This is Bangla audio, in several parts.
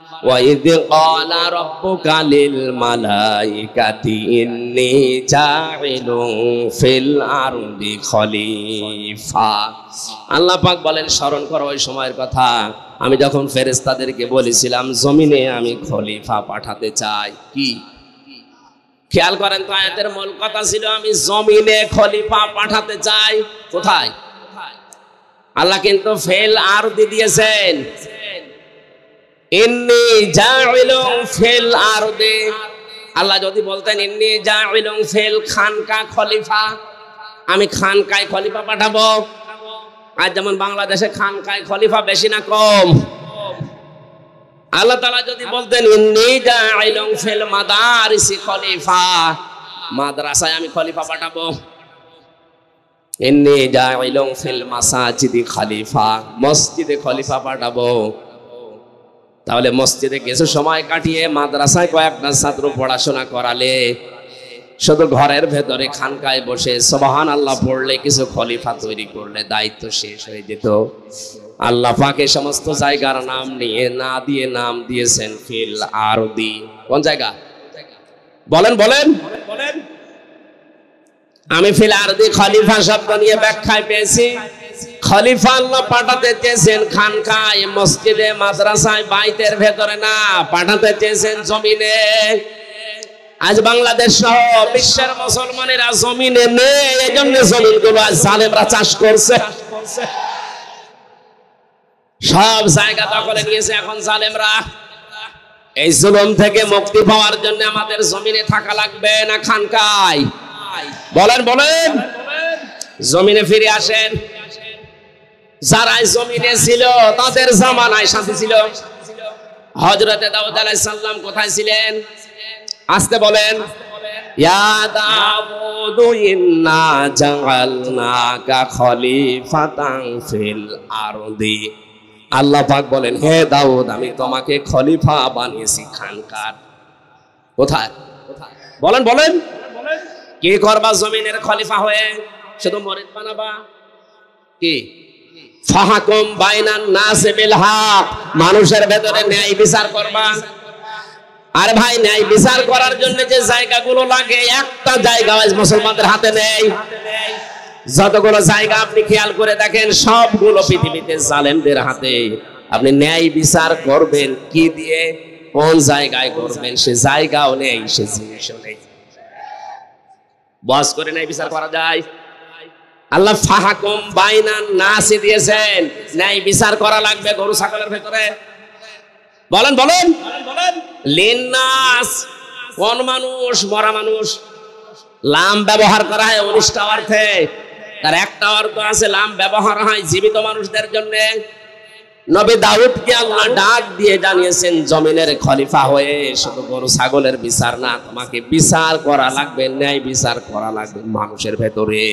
وَإِذْ قَالَ رَبُّكَ لِلْمَلَائِكَةِ إِنِّي جَاعِلٌ فِي الْأَرْضِ খলিফা। আল্লাহ পাক বলেন, স্মরণ করো ওই সময়ের কথা, আমি যখন ফেরেশতাদেরকে বলেছিলাম জমিনে আমি খলিফা পাঠাতে চাই। কি খেয়াল করেন তো, আয়াতের মূল কথা ছিল আমি জমিনে খলিফা পাঠাতে চাই। কোথায়? আল্লাহ কিন্তু ফিল আরদি দিয়েছেন, ইন্নী জাইলুন ফিল আরদি। আল্লাহ যদি বলতেন ইন্নী জাইলুন ফিল খানকা খলিফা, আমি খানকায় খলিফা পাঠাবো। আজ যেমন বাংলাদেশে খানকায় খলিফা বেশি না কম? আল্লাহ তাআলা যদি বলতেন ইন্নী জাইলুন ফিল মাদারিসি খলিফা, মাদ্রাসায় আমি খলিফা পাঠাবো। ইন্নী জাইলুন ফিল মাসাজিদি খলিফা, মসজিদে খলিফা পাঠাবো। তাহলে মসজিদে কিছু সময় কাটিয়ে মাদ্রাসায় কয়েকটা ছাত্র পড়াশোনা করালে, শুধু ঘরের ভেতরে খানকায় বসে সুবহানাল্লাহ পড়লে, কিছু খলিফা তৈরি করলে দায়িত্ব শেষ হয়ে যেত। আল্লাহ পাক এই সমস্ত জায়গার নাম নিয়ে না দিয়ে নাম দিয়েছেন ফিল আরদি। কোন জায়গা বলেন বলেন? আমি ফিল আরদি খলিফা শব্দ নিয়ে ব্যাখ্যায় পেয়েছি, খলিফা আল্লাহ পাঠাতে চেয়েছেন খানকায়, মসজিদে, মাদ্রাসায়, বাইতের ভেতরে না, পাঠাতে চেয়েছেন জমিনে। আজ বাংলাদেশ সহ বিশ্বের মুসলমানেরা জমিনে নেই, এই জন্য জমিনগুলো আজ জালেমরা চাষ করছে, সব জায়গা দখলে নিয়েছে এখন জালেমরা। এই জুলুম থেকে মুক্তি পাওয়ার জন্য আমাদের জমিনে থাকা লাগবে না খানকায়? বলেন বলেন? জমিনে ফিরে আসেন। যারা জমিনে ছিল তাদের জামানায় শান্তি ছিল। হযরতে দাউদ আলাইহিস সালাম কোথায় ছিলেন? আসতে বলেন, ইয়া দাউদু ইন্না জাআলনাকা খলিফাতান ফিল আরদি। আল্লাহ পাক বলেন, হে দাউদ, আমি তোমাকে খলিফা বানিয়েছি খানকার। কোথায়? বলেন বলেন? কি করবা জমিনের খলিফা হয়ে? শুধু মরিদ বানাবা? কি ফাহকুম বাইনান নাস বিল হক, মানুষের ভেতরে ন্যায় বিচার করবা। আর ভাই, ন্যায় বিচার করার জন্য যে জায়গাগুলো লাগে, একটা জায়গা আজ মুসলমানদের হাতে নেই। যতগুলো জায়গা আপনি খেয়াল করে দেখেন, সবগুলো পৃথিবীতে জালেমদের হাতে। আপনি ন্যায় বিচার করবেন কি দিয়ে, কোন জায়গায় করবেন, সে জায়গাও নেই, সে জিনিসও নেই। বস করে ন্যায় বিচার করা যায়? আল্লাহ ফাহকুম বাইনান নাস দিয়েছেন, ন্যায় বিচার করা লাগবে গরু ছাগলের ভেতরে। বলেন বলেন? লিন্নাস, কোন মানুষ? মরা মানুষ। লাম ব্যবহার করা হয় 19টা অর্থে, তার একটা অর্থ আছে লাম ব্যবহার হয় জীবিত মানুষদের জন্য। নবী দাউদকে আল্লাহ ডাক দিয়ে জানিয়েছেন জমিনের খলিফা হয়ে শুধু গরু ছাগলের বিচার না, তোমাকে বিচার করা লাগবে, ন্যায় বিচার করা লাগবে মানুষের ভেতরে।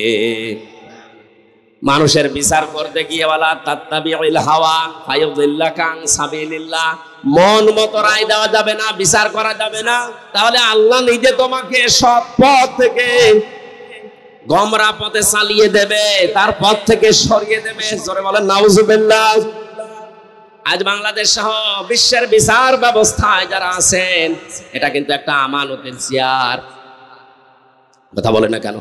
মানুষের বিচার করতে গিয়ে ওয়ালা তাত্তাবিউল হাওয়া ফায়ুযিল্লাকা আন সাবিলিল্লাহ, মন মতো রায় দেওয়া যাবে না, বিচার করা যাবে না। তাহলে আল্লাহ নিজে তোমাকে সৎ পথ থেকে গোমরা পথে চালিয়ে দেবে, তার পথ থেকে সরিয়ে দেবে। জোরে বলেন নাউজুবিল্লাহ। আজ বাংলাদেশ সহ বিশ্বের বিচার ব্যবস্থায় যারা আছেন, এটা কিন্তু একটা আমানতের চেয়ার। কথা বলে না কেন?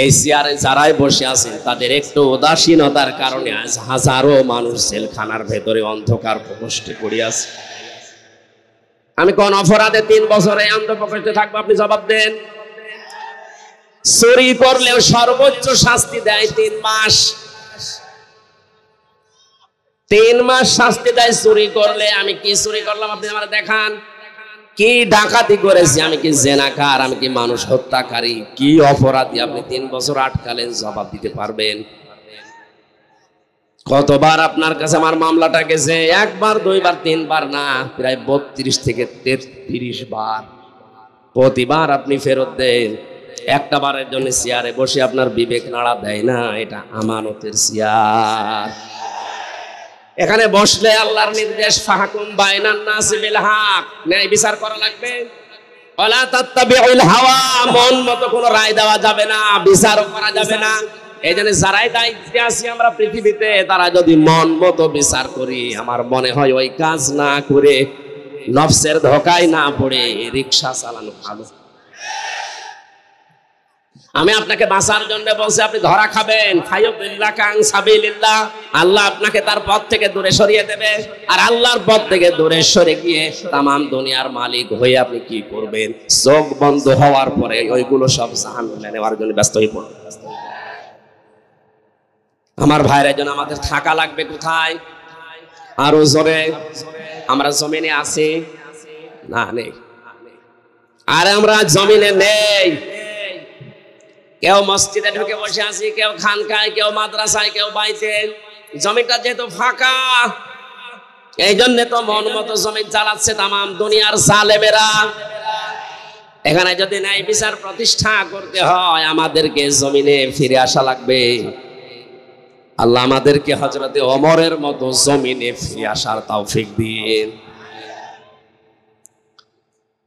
এই চেয়ারে যারাই বসে আছেন তাদের একটু উদাসীনতার কারণে আজ হাজারো মানুষ জেলখানার ভেতরে অন্ধকার প্রকোষ্ঠে পড়ে আছে। আমি কোন অপরাধে 3 বছরে অন্ধপ্রকোষ্ঠে থাকবো? আপনি জবাব দেন। চুরি করলেও সর্বোচ্চ শাস্তি দেয় 3 মাস। 3 মাস শাস্তি দেয় চুরি করলে। আমি কি চুরি করলাম আপনি আমার দেখান। কি ডাকাতি করেছি, আমি কি জেনাকার, আমি কি মানুষ হত্যাকারী, কি অপরাধী, আপনি 3 বছর আটকালেন, জবাব দিতে পারবেন? কতবার আপনার কাছে আমার মামলাটা গেছে? 1 বার 2 বার 3 বার না, প্রায় 32 থেকে 33 বার। প্রতিবার আপনি ফেরত দেন। একটা বারের জন্য চেয়ারে বসে আপনার বিবেক নাড়া দেয় না? এটা আমানতের চেয়ার। এখানে বসলে আল্লাহর নির্দেশ ফাহকুম বাইনান নাস বিল হক, ন্যায় বিচার করা লাগবে। ওয়ালা তাত্তাবিউল হাওয়া, মন মতো কোনো রায় দেওয়া যাবে না, বিচারও করা যাবে না। এই জন্য যারাই দায়িত্বে আছি আমরা পৃথিবীতে, তারা যদি মন মতো বিচার করি, আমার মনে হয় ওই কাজ না করে নফসের ধোকায় না পড়ে রিকশা চালানো ভালো। আমি আপনাকে বাঁচার জন্য বলছি, আপনি ধরা খাবেন, আল্লাহ আপনাকে তার পথ থেকে দূরে সরিয়ে দেবে। আর আল্লাহর পথ থেকে দূরে সরে গিয়ে তামাম দুনিয়ার মালিক হয়ে আপনি কি করবেন? চোখ বন্ধ হওয়ার পরে ওইগুলো সব জাহান্নামে নেওয়ার জন্য ব্যস্ত হয়ে পড়বেন। আমার ভাইরা, জন্য আমাদের থাকা লাগবে কোথায়? আরো জোরে। আমরা জমিনে আছি না? নেই। আর আমরা জমিনে নেই। কেউ মসজিদে ঢুকে বসে আছি, কেউ খানকায়, কেউ মাদ্রাসায়, কেউ বাড়িতে। জমিটা যেহেতু ফাঁকা, এই জন্য তো মন মতো জমি চালাচ্ছে তামাম দুনিয়ার জালেমেরা। এখানে যদি ন্যায় বিচার প্রতিষ্ঠা করতে হয়, আমাদেরকে জমিনে ফিরে আসা লাগবে। আল্লাহ আমাদেরকে হযরতে ওমরের মতো জমিনে ফিরে আসার তৌফিক দিন।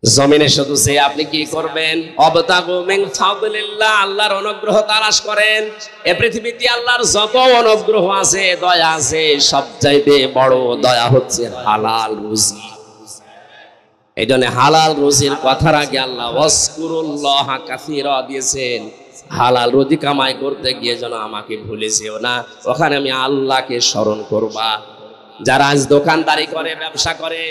জমিনে শুধু যে আপনি কি করবেন? অবতাগু মিন ফাদলিল্লাহ, আল্লাহর অনুগ্রহ তালাশ করেন। এই পৃথিবীতে আল্লাহর যত অনুগ্রহ আছে, দয়া আছে, সবচাইতে বড় দয়া হচ্ছে হালাল রুজি। এই জন্য হালাল রুজির কথার আগে আল্লাহ ওয়াসকুরুল্লাহ কাসীরা দিয়েছেন। হালাল রুজি কামাই করতে গিয়ে যেন আমাকে ভুলে যেও না, ওখানে আমি আল্লাহকে স্মরণ করবা। যারা আজ দোকানদারি করে, ব্যবসা করে,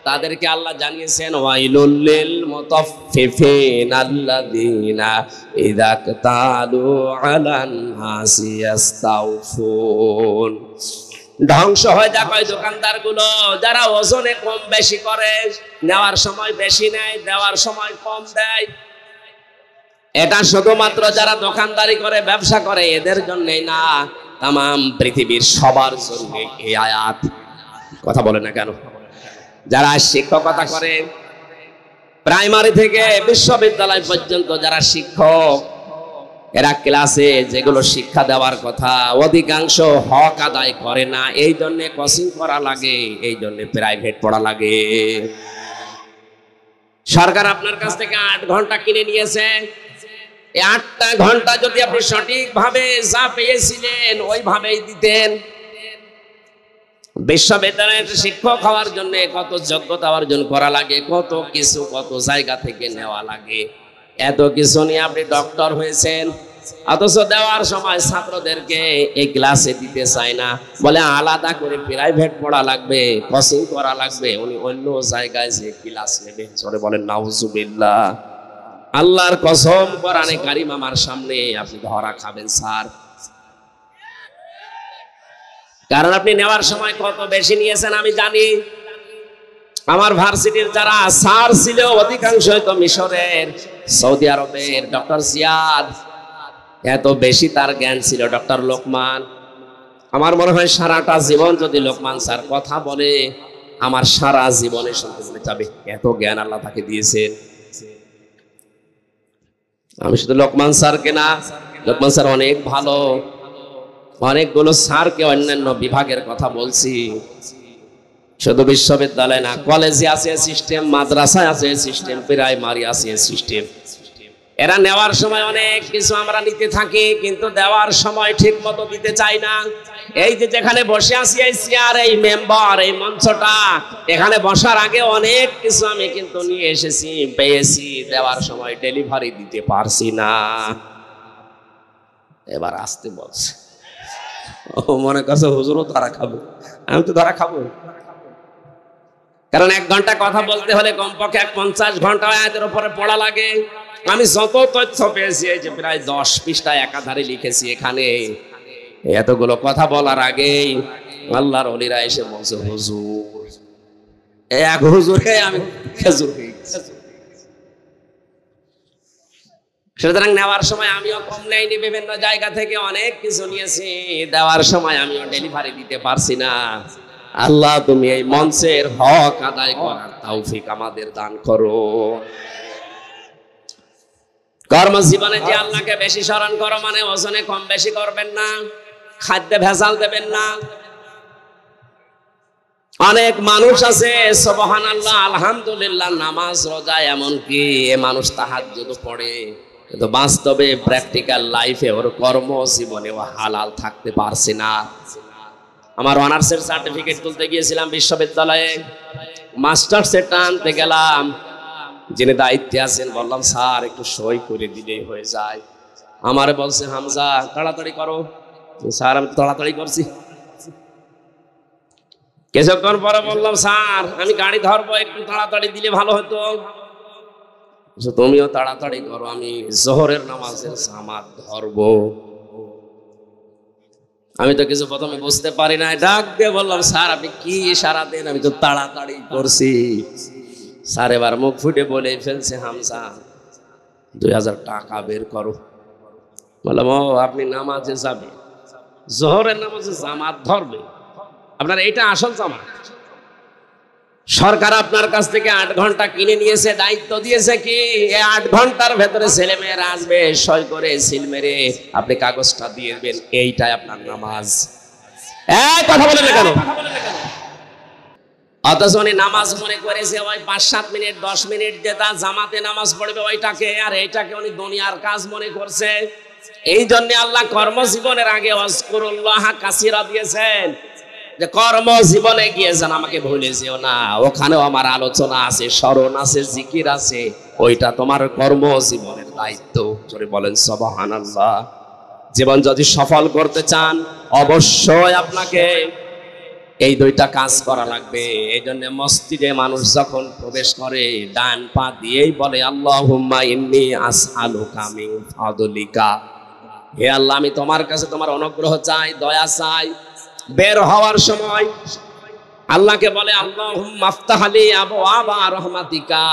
তাদেরকে আল্লাহ জানিয়েছেন ওয়াইলুল লিল মুতাফফিফিন আল্লাযীনা ইযা ক্তালু আলান নাসি ইস্তাউফুন। ধ্বংস হয়ে যাক ওই দোকানদারগুলো যারা ওজনে কম বেশি করে, নেওয়ার সময় বেশি নেয়, দেওয়ার সময় কম দেয়। এটা শুধুমাত্র যারা দোকানদারি করে, ব্যবসা করে, এদের জন্যই না, তামাম পৃথিবীর সবার জন্য এই আয়াত। কথা বলে না কেন? যারা শিক্ষকতা করে, প্রাইমারি থেকে বিশ্ববিদ্যালয় পর্যন্ত যারা শিক্ষক, এরা ক্লাসে যেগুলো শিক্ষা দেওয়ার কথা অধিকাংশ হক আদায় করে না। এই জন্য কোচিং করা লাগে, এই জন্য প্রাইভেট পড়া লাগে। সরকার আপনার কাছ থেকে 8 ঘন্টা কিনে নিয়েছে। এই 8টা ঘন্টা যদি আপনি সঠিকভাবে যা পেয়েছিলেন ওইভাবেই দিতেন। বিশ্ববিদ্যালয়ের শিক্ষক হওয়ার জন্য কত যোগ্যতা অর্জন করা লাগে, কত কিছু, কত জায়গা থেকে নেওয়া লাগে। এত কিছু নিয়ে আপনি ডক্টর হয়েছেন, অথচ দেওয়ার সময় ছাত্রদেরকে এই ক্লাসে দিতে চায় না, বলে আলাদা করে প্রাইভেট পড়া লাগবে, কোচিং করা লাগবে, উনি অন্য জায়গায় যে ক্লাস নেবে। জোরে বলেন নাউজুবিল্লাহ। আল্লাহর কসম, কোরআনে কারীম আমার সামনে, আপনি ধরা খাবেন স্যার। কারণ আপনি নেওয়ার সময় কত বেশি নিয়েছেন আমি জানি। আমার ভার্সিটির যারা স্যার ছিল অধিকাংশ তো মিশরের, সৌদি আরবের। ডক্টর জিয়াদ, এত বেশি তার জ্ঞান ছিল। ডক্টর লোকমান, আমার মনে হয় সারাটা জীবন যদি লোকমান স্যার কথা বলে, আমার সারা জীবনে শুনতে মনে যাবে। এত জ্ঞান আল্লাহ তাকে দিয়েছেন। আমি শুধু লোকমান স্যারকে না, লোকমান স্যার অনেক ভালো, অনেকগুলো স্যারকে অন্যান্য বিভাগের কথা বলছি। শুধু বিশ্ববিদ্যালয় না, কলেজে আছে সিস্টেম, মাদ্রাসায় আছে সিস্টেম, প্রাইমারি আছে সিস্টেম। এরা নেওয়ার সময় অনেক কিছু আমরা নিতে থাকি, কিন্তু দেওয়ার সময় ঠিক মতো দিতে চাই না। এই যে যেখানে বসে আছি, এই চেয়ার, এই মেম্বার, এই মঞ্চটা, এখানে বসার আগে অনেক কিছু আমি কিন্তু নিয়ে এসেছি, পেয়েছি, দেওয়ার সময় ডেলিভারি দিতে পারছি না। এবার আসতে বলছে, ও মনে করছে হুজুরও ধরা খাবো। আমি তো ধরা খাবো, কারণ 1 ঘন্টা কথা বলতে হলে কমপক্ষে 50 ঘন্টা আয়াতের উপরে পড়া লাগে। আমি যত তথ্য পেয়েছি, এই যে প্রায় 10 পৃষ্ঠায় একাধারে লিখেছি, এখানে এতগুলো কথা বলার আগেই আল্লাহর ওলিরা এসে বলছে হুজুর, এক হুজুরে আমি খেজুর হয়ে গেছি। সুতরাং নেওয়ার সময় আমিও কম নেইনি, বিভিন্ন জায়গা থেকে অনেক কিছু নিয়েছি, দেওয়ার সময় আমিও ডেলিভারি দিতে পারছি না। আল্লাহ, তুমি এই মঞ্চের হক আদায় করার তৌফিক আমাদের দান করো। কর্মজীবনে যে আল্লাহকে বেশি স্মরণ করো, মানে ওজনে কম বেশি করবেন না, খাদ্যে ভেজাল দেবেন না। অনেক মানুষ আছে সুবহানাল্লাহ, আলহামদুলিল্লাহ, নামাজ রোজা, এমনকি এ মানুষ তাহাজ্জুদ পড়ে, কিন্তু বাস্তবে প্র্যাকটিক্যাল লাইফে ওর কর্মজীবনে ও হালাল থাকতে পারছে না। আমার অনার্সের সার্টিফিকেট তুলতে গিয়েছিলাম বিশ্ববিদ্যালয়ে, মাস্টার্সের আনতে গেলাম, যিনি দায়িত্বে আছেন বললাম স্যার একটু সই করে দিলেই হয়ে যায়। আমারে বলছে হামজা তাড়াতাড়ি করো। স্যার আমি তাড়াতাড়ি করছি। কিছুক্ষণ পরে বললাম স্যার আমি গাড়ি ধরবো, একটু তাড়াতাড়ি দিলে ভালো হতো। তুমিও তাড়াতাড়ি করো, আমি জোহরের নামাজের জামাত ধরবো। আমি তো কিছু প্রথমে বুঝতে পারি না, ডাক দিয়ে বললাম স্যার আপনি কি ইশারা দেন, আমি তো তাড়াতাড়ি করছি। স্যার এবার মুখ ফুটে বলে ফেলছে হামজা 2000 টাকা বের করো। বললাম ও আপনি নামাজে যাবে, জোহরের নামাজে জামাত ধরবে, আপনার এইটা আসল জামাত। সরকার আপনার কাছ থেকে 8 ঘন্টা কিনে নিয়েছে, দায়িত্ব দিয়েছে কি এই 8 ঘন্টার ভেতরে ছেলে মেয়েরা আসবে, সই করে সিল মেরে আপনি কাগজটা দিয়ে দেবেন, এইটাই আপনার নামাজ। কথা বলেন না কেন? অথচ উনি নামাজ মনে করেছে ওই 5-7 মিনিট 10 মিনিট যেটা জামাতে নামাজ পড়বে ওইটাকে, আর এইটাকে উনি দুনিয়ার কাজ মনে করছে। এই জন্য আল্লাহ কর্মজীবনের আগে ওয়াজকুরুল্লাহ কাসীরা দিয়েছেন, যে কর্মজীবনে গিয়েছেন আমাকে ভুলে যেও না, ওখানেও আমার আলোচনা আছে, স্মরণ আছে, জিকির আছে, ওইটা তোমার কর্মজীবনের দায়িত্ব। জোরে বলেন সুবহানাল্লাহ। জীবন যদি সফল করতে চান অবশ্যই আপনাকে এই 2টা কাজ করা লাগবে। এই জন্য মসজিদে মানুষ যখন প্রবেশ করে ডান পা দিয়েই বলে আল্লাহুম্মা ইন্নী আসআলুকা মিন ফাদলিকা, হে আল্লাহ আমি তোমার কাছে তোমার অনুগ্রহ চাই, দয়া চাই। বের হওয়ার সময় আল্লাহকে বলে আল্লাহুম্মা আফতাহ লি আবওয়াবা রাহমাতিকা,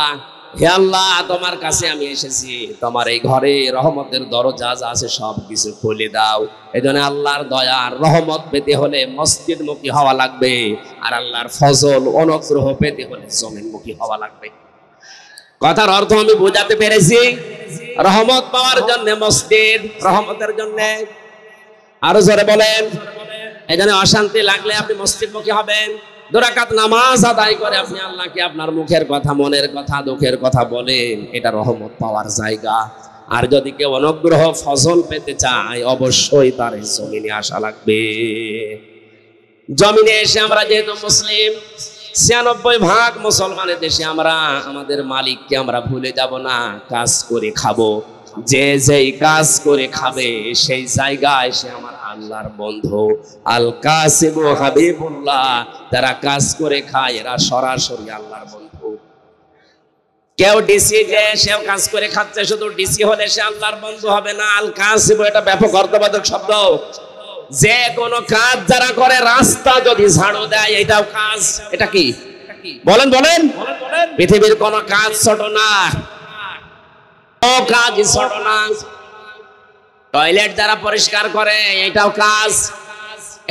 হে আল্লাহ তোমার কাছে আমি এসেছি, তোমার এই ঘরে রহমতের দরজা যা আছে সব কিছু খুলে দাও। এজন্য আল্লাহর দয়ার রহমত পেতে হলে মসজিদমুখী হওয়া লাগবে, আর আল্লাহর ফজল অনুগ্রহ পেতে হলে জমিনমুখী হওয়া লাগবে। কথার অর্থ আমি বোঝাতে পেরেছি? রহমত পাওয়ার জন্য মসজিদ, রহমতের জন্য আরো জোরে বলেন। এজন্য অশান্তি লাগলে আপনি মসজিদমুখী হবেন। 2 রাকাত নামাজ আদায় করে আপনি আল্লাহকে আপনার মুখের কথা, মনের কথা, দুঃখের কথা বলেন, এটা রহমত পাওয়ার জায়গা। আর যদি কেউ অনুগ্রহ ফজল পেতে চায় অবশ্যই তার এই জমিনে আসা লাগবে। জমিনে এসে আমরা যেহেতু মুসলিম, 96% মুসলমানের দেশে আমরা আমাদের মালিককে আমরা ভুলে যাব না, কাজ করে খাবো। যে যেই কাজ করে খাবে সেই জায়গায় সে আমার আল্লাহর বন্ধু। আল কাসিবু হাবিবুল্লাহ, যারা কাজ করে খায় এরা সরাসরি আল্লাহর বন্ধু। কেউ ডিসি যে সেও কাজ করে খাচ্ছে, শুধু ডিসি হলে সে আল্লাহর বন্ধু হবে না। আল কাসিবু এটা ব্যাপক অর্থবোধক শব্দ। যে কোনো কাজ যারা করে, রাস্তা যদি ঝাড়ু দেয় এটাও কাজ। এটা কি বলেন বলেন? পৃথিবীর কোনো কাজ ছোট না, কাজ ছোট না। টয়লেট যারা পরিষ্কার করে এটাও কাজ।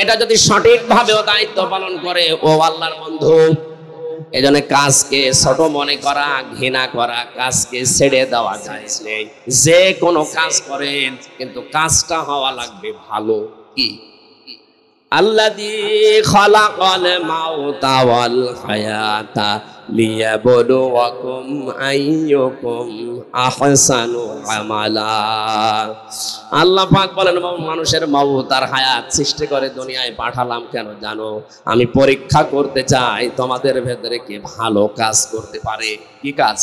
এটা যদি সঠিকভাবে দায়িত্ব পালন করে ও আল্লাহর বন্ধু। এজন্য কাজকে ছোট মনে করা, ঘৃণা করা, কাজকে ছেড়ে দেওয়া যায় নেই। যে কোনো কাজ করেন কিন্তু কাজটা হওয়া লাগবে ভালো। কি আল্লাযী খালাকাল মাউতা ওয়াল হায়াতা লিয়াবলুয়াকুম আইয়ুকুম আহসানু আমালা। আল্লাহ পাক বলেন মানুষের মাউত আর হায়াত সৃষ্টি করে দুনিয়ায় পাঠালাম কেন জানো? আমি পরীক্ষা করতে চাই তোমাদের ভেতরে কে ভালো কাজ করতে পারে। কি কাজ?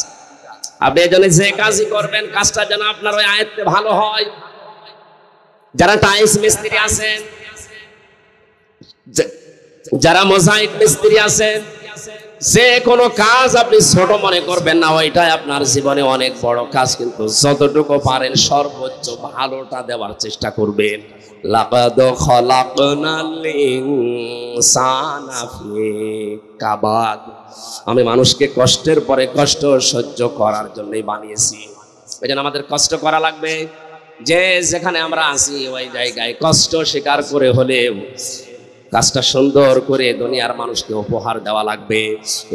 আপনি এজন্য যে কাজই করবেন কাজটা যেন আপনার ওই আয়াতে ভালো হয়। যারা টাইলস মিস্ত্রি আছেন, যারা মোজাইক মিস্ত্রি আছেন, যে কোনো কাজ আপনি ছোট মনে করবেন না, ওইটাই আপনার জীবনে অনেক বড় কাজ। কিন্তু যতটুকু পারেন সর্বোচ্চ ভালোটা দেওয়ার চেষ্টা করবেন। লাকাদ খালাকনাল ইনসানা ফি কাবাদ, আমি মানুষকে কষ্টের পরে কষ্ট সহ্য করার জন্যই বানিয়েছি। এজন্য আমাদের কষ্ট করা লাগবে। যে যেখানে আমরা আছি ওই জায়গায় কষ্ট স্বীকার করে হলেও কাজটা সুন্দর করে দুনিয়ার মানুষকে উপহার দেওয়া লাগবে।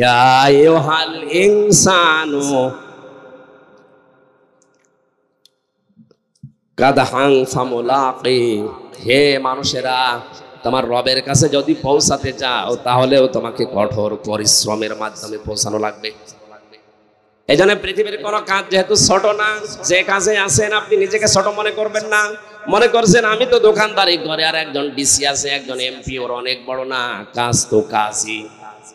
ইয়া আইয়ুহাল ইনসানু কাদহাং ফামুলাকি, হে মানুষেরা তোমার রবের কাছে যদি পৌঁছাতে চাও তাহলেও তোমাকে কঠোর পরিশ্রমের মাধ্যমে পৌঁছানো লাগবে। এই জন্য পৃথিবীর কোনো কাজ যেহেতু ছোট না, যে কাজে আছেন আপনি নিজেকে ছোট মনে করবেন না। মনে করছেন আমি তো দোকানদারি করে, আর একজন ডিসি আছে, একজন এমপি, ওর অনেক বড় না। কাজ তো কাজই।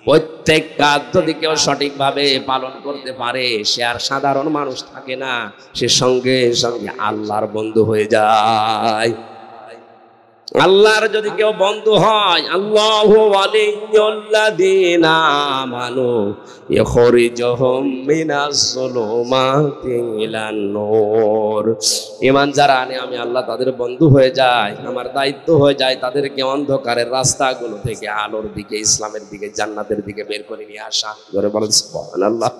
প্রত্যেক কাজ যদি কেউ সঠিকভাবে পালন করতে পারে, সে আর সাধারণ মানুষ থাকে না, সে সঙ্গে সঙ্গে আল্লাহর বন্ধু হয়ে যায়। আল্লাহর যদি কেউ বন্ধু হয়, আল্লাহু ওয়ালিয়ুল্লাযীনা আমানু ইখরিজুহুম মিনাজ যুলুমাতি ইলান নূর। ঈমান যারা আনে আমি আল্লাহ তাদের বন্ধু হয়ে যায়। আমার দায়িত্ব হয়ে যায় তাদেরকে অন্ধকারের রাস্তাগুলো থেকে আলোর দিকে, ইসলামের দিকে, জান্নাতের দিকে বের করে নিয়ে আসা। জোরে বলেন সুবহানাল্লাহ।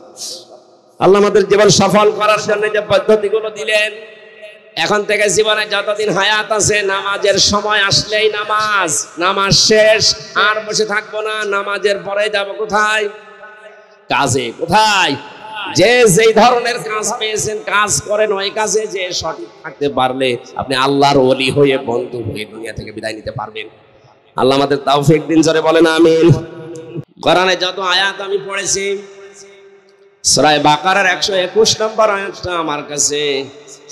আল্লাহ আমাদের জীবন সফল করার জন্য যে পদ্ধতিগুলো দিলেন, এখন থেকে জীবনে যতদিন হায়াত আছে নামাজের সময় আসলেই নামাজ, নামাজ শেষ আর বসে থাকবো না। নামাজের পরে যাব কোথায়? কাজে। কোথায়? যে যেই ধরনের কাজ পেয়েছেন কাজ করেন, ওই কাজে যে সঠিক থাকতে পারলে আপনি আল্লাহর ওলি হয়ে, বন্ধু হয়ে দুনিয়া থেকে বিদায় নিতে পারবেন। আল্লাহ আমাদের তাওফিক দিন, জোরে বলেন আমিন। কোরআনে যত আয়াত আমি পড়েছি, সূরা বাকারার 121 নম্বর আয়াতটা আমার কাছে,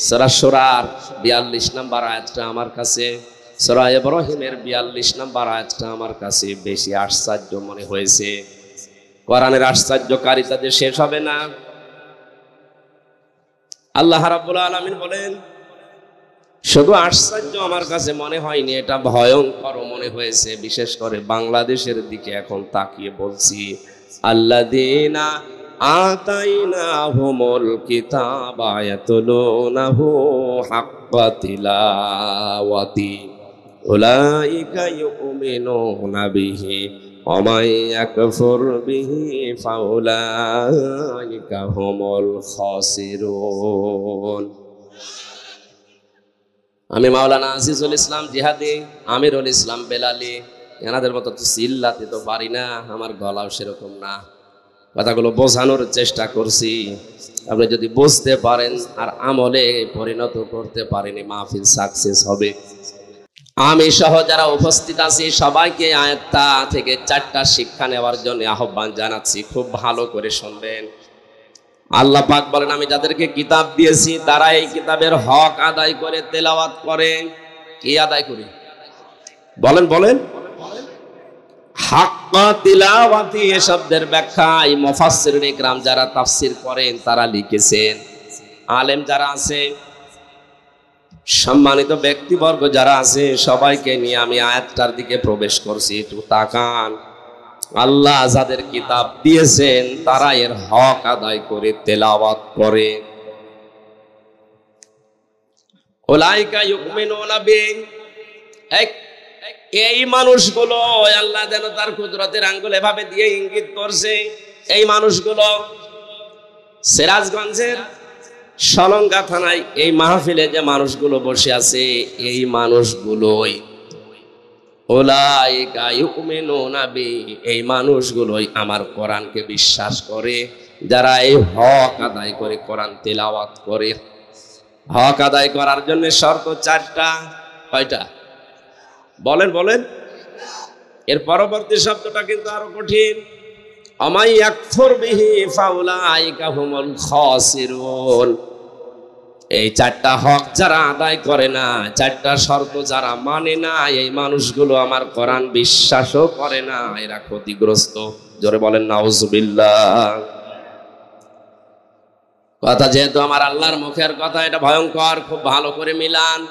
সূরা শুরার 42 নম্বর আয়াতটা আমার কাছে, সূরা ইব্রাহিমের 42 নম্বর আয়াতটা আমার কাছে বেশি আশ্চর্য মনে হয়েছে। কোরআনের আশ্চর্যকারিতা যে শেষ হবে না। আল্লাহ রাব্বুল আলামিন বলেন, শুধু আশ্চর্য আমার কাছে মনে হয়নি, এটা ভয়ঙ্কর মনে হয়েছে। বিশেষ করে বাংলাদেশের দিকে এখন তাকিয়ে বলছি, আল্লাযীনা আতাইনাহুমুল কিতাবা ইয়াতলুনাহু হাক্কা তিলাওয়াতি উলাইকা ইউমিনুনা বিহি ওয়া মান ইয়াকফুর বিহি ফাউলাইকা হুমুল খাসিরুন। আমি মাওলানা আজিজুল ইসলাম জিহাদি, আমিরুল ইসলাম বেলালি, এনাদের মতো তো চিল্লাতে তো পারি না, আমার গলাও সেরকম না। কথাগুলো বোঝানোর চেষ্টা করছি, আপনি যদি বুঝতে পারেন আর আমলে পরিণত করতে পারেন, মাহফিল সাকসেস হবে। আমি সহ যারা উপস্থিত আছি সবাইকে আয়াতটা থেকে 4টা শিক্ষা নেওয়ার জন্য আহ্বান জানাচ্ছি। খুব ভালো করে শুনবেন। আল্লাহ পাক বলেন, আমি যাদেরকে কিতাব দিয়েছি তারা এই কিতাবের হক আদায় করে তেলাওয়াত করে। কি আদায় করে? বলেন বলেন। হাক্কা তিলাওয়াতি এ শব্দের ব্যাখ্যায় মুফাসসিরিন ইকরাম যারা তাফসীর করেন তারা লিখেছেন। আলেম যারা আছে, সম্মানিত ব্যক্তিবর্গ যারা আছে, সবাইকে নিয়ে আমি আয়াতটার দিকে প্রবেশ করছি। একটু তাকান। আল্লাহ যাদের কিতাব দিয়েছেন তারা এর হক আদায় করে তেলাওয়াত করে। উলাইকা ইউমিনুনা বিহি, এই মানুষগুলো, আল্লাহ যেন তার কুদরতের আঙ্গুল এভাবে দিয়ে ইঙ্গিত করছে, এই মানুষগুলো সিরাজগঞ্জের সলঙ্গা থানায় এই মাহফিলে যে মানুষগুলো বসে আছে, এই মানুষগুলোই উলাইকা ইউমিনুনা বিহি, এই মানুষগুলোই আমার কোরআনকে বিশ্বাস করে, যারা এই হক আদায় করে কোরআন তেলাওয়াত করে। হক আদায় করার জন্য শর্ত 4টা। কয়টা? বলেন বলেন। এর পরবর্তী শব্দটা কিন্তু আরো কঠিন। আমাই ইয়াকফুর বিহি ফাউলাইকা হুমুল খাসিরুন। এই 4টা হক যারা আদায় করে না, 4টা শর্ত যারা মানে না, এই মানুষগুলো আমার কোরআন বিশ্বাসও করে না, এরা ক্ষতিগ্রস্ত। জোরে বলেন নাউজুবিল্লাহ। কথা যেহেতু আমার আল্লাহর মুখের কথা, এটা ভয়ঙ্কর, খুব ভালো করে মিলান।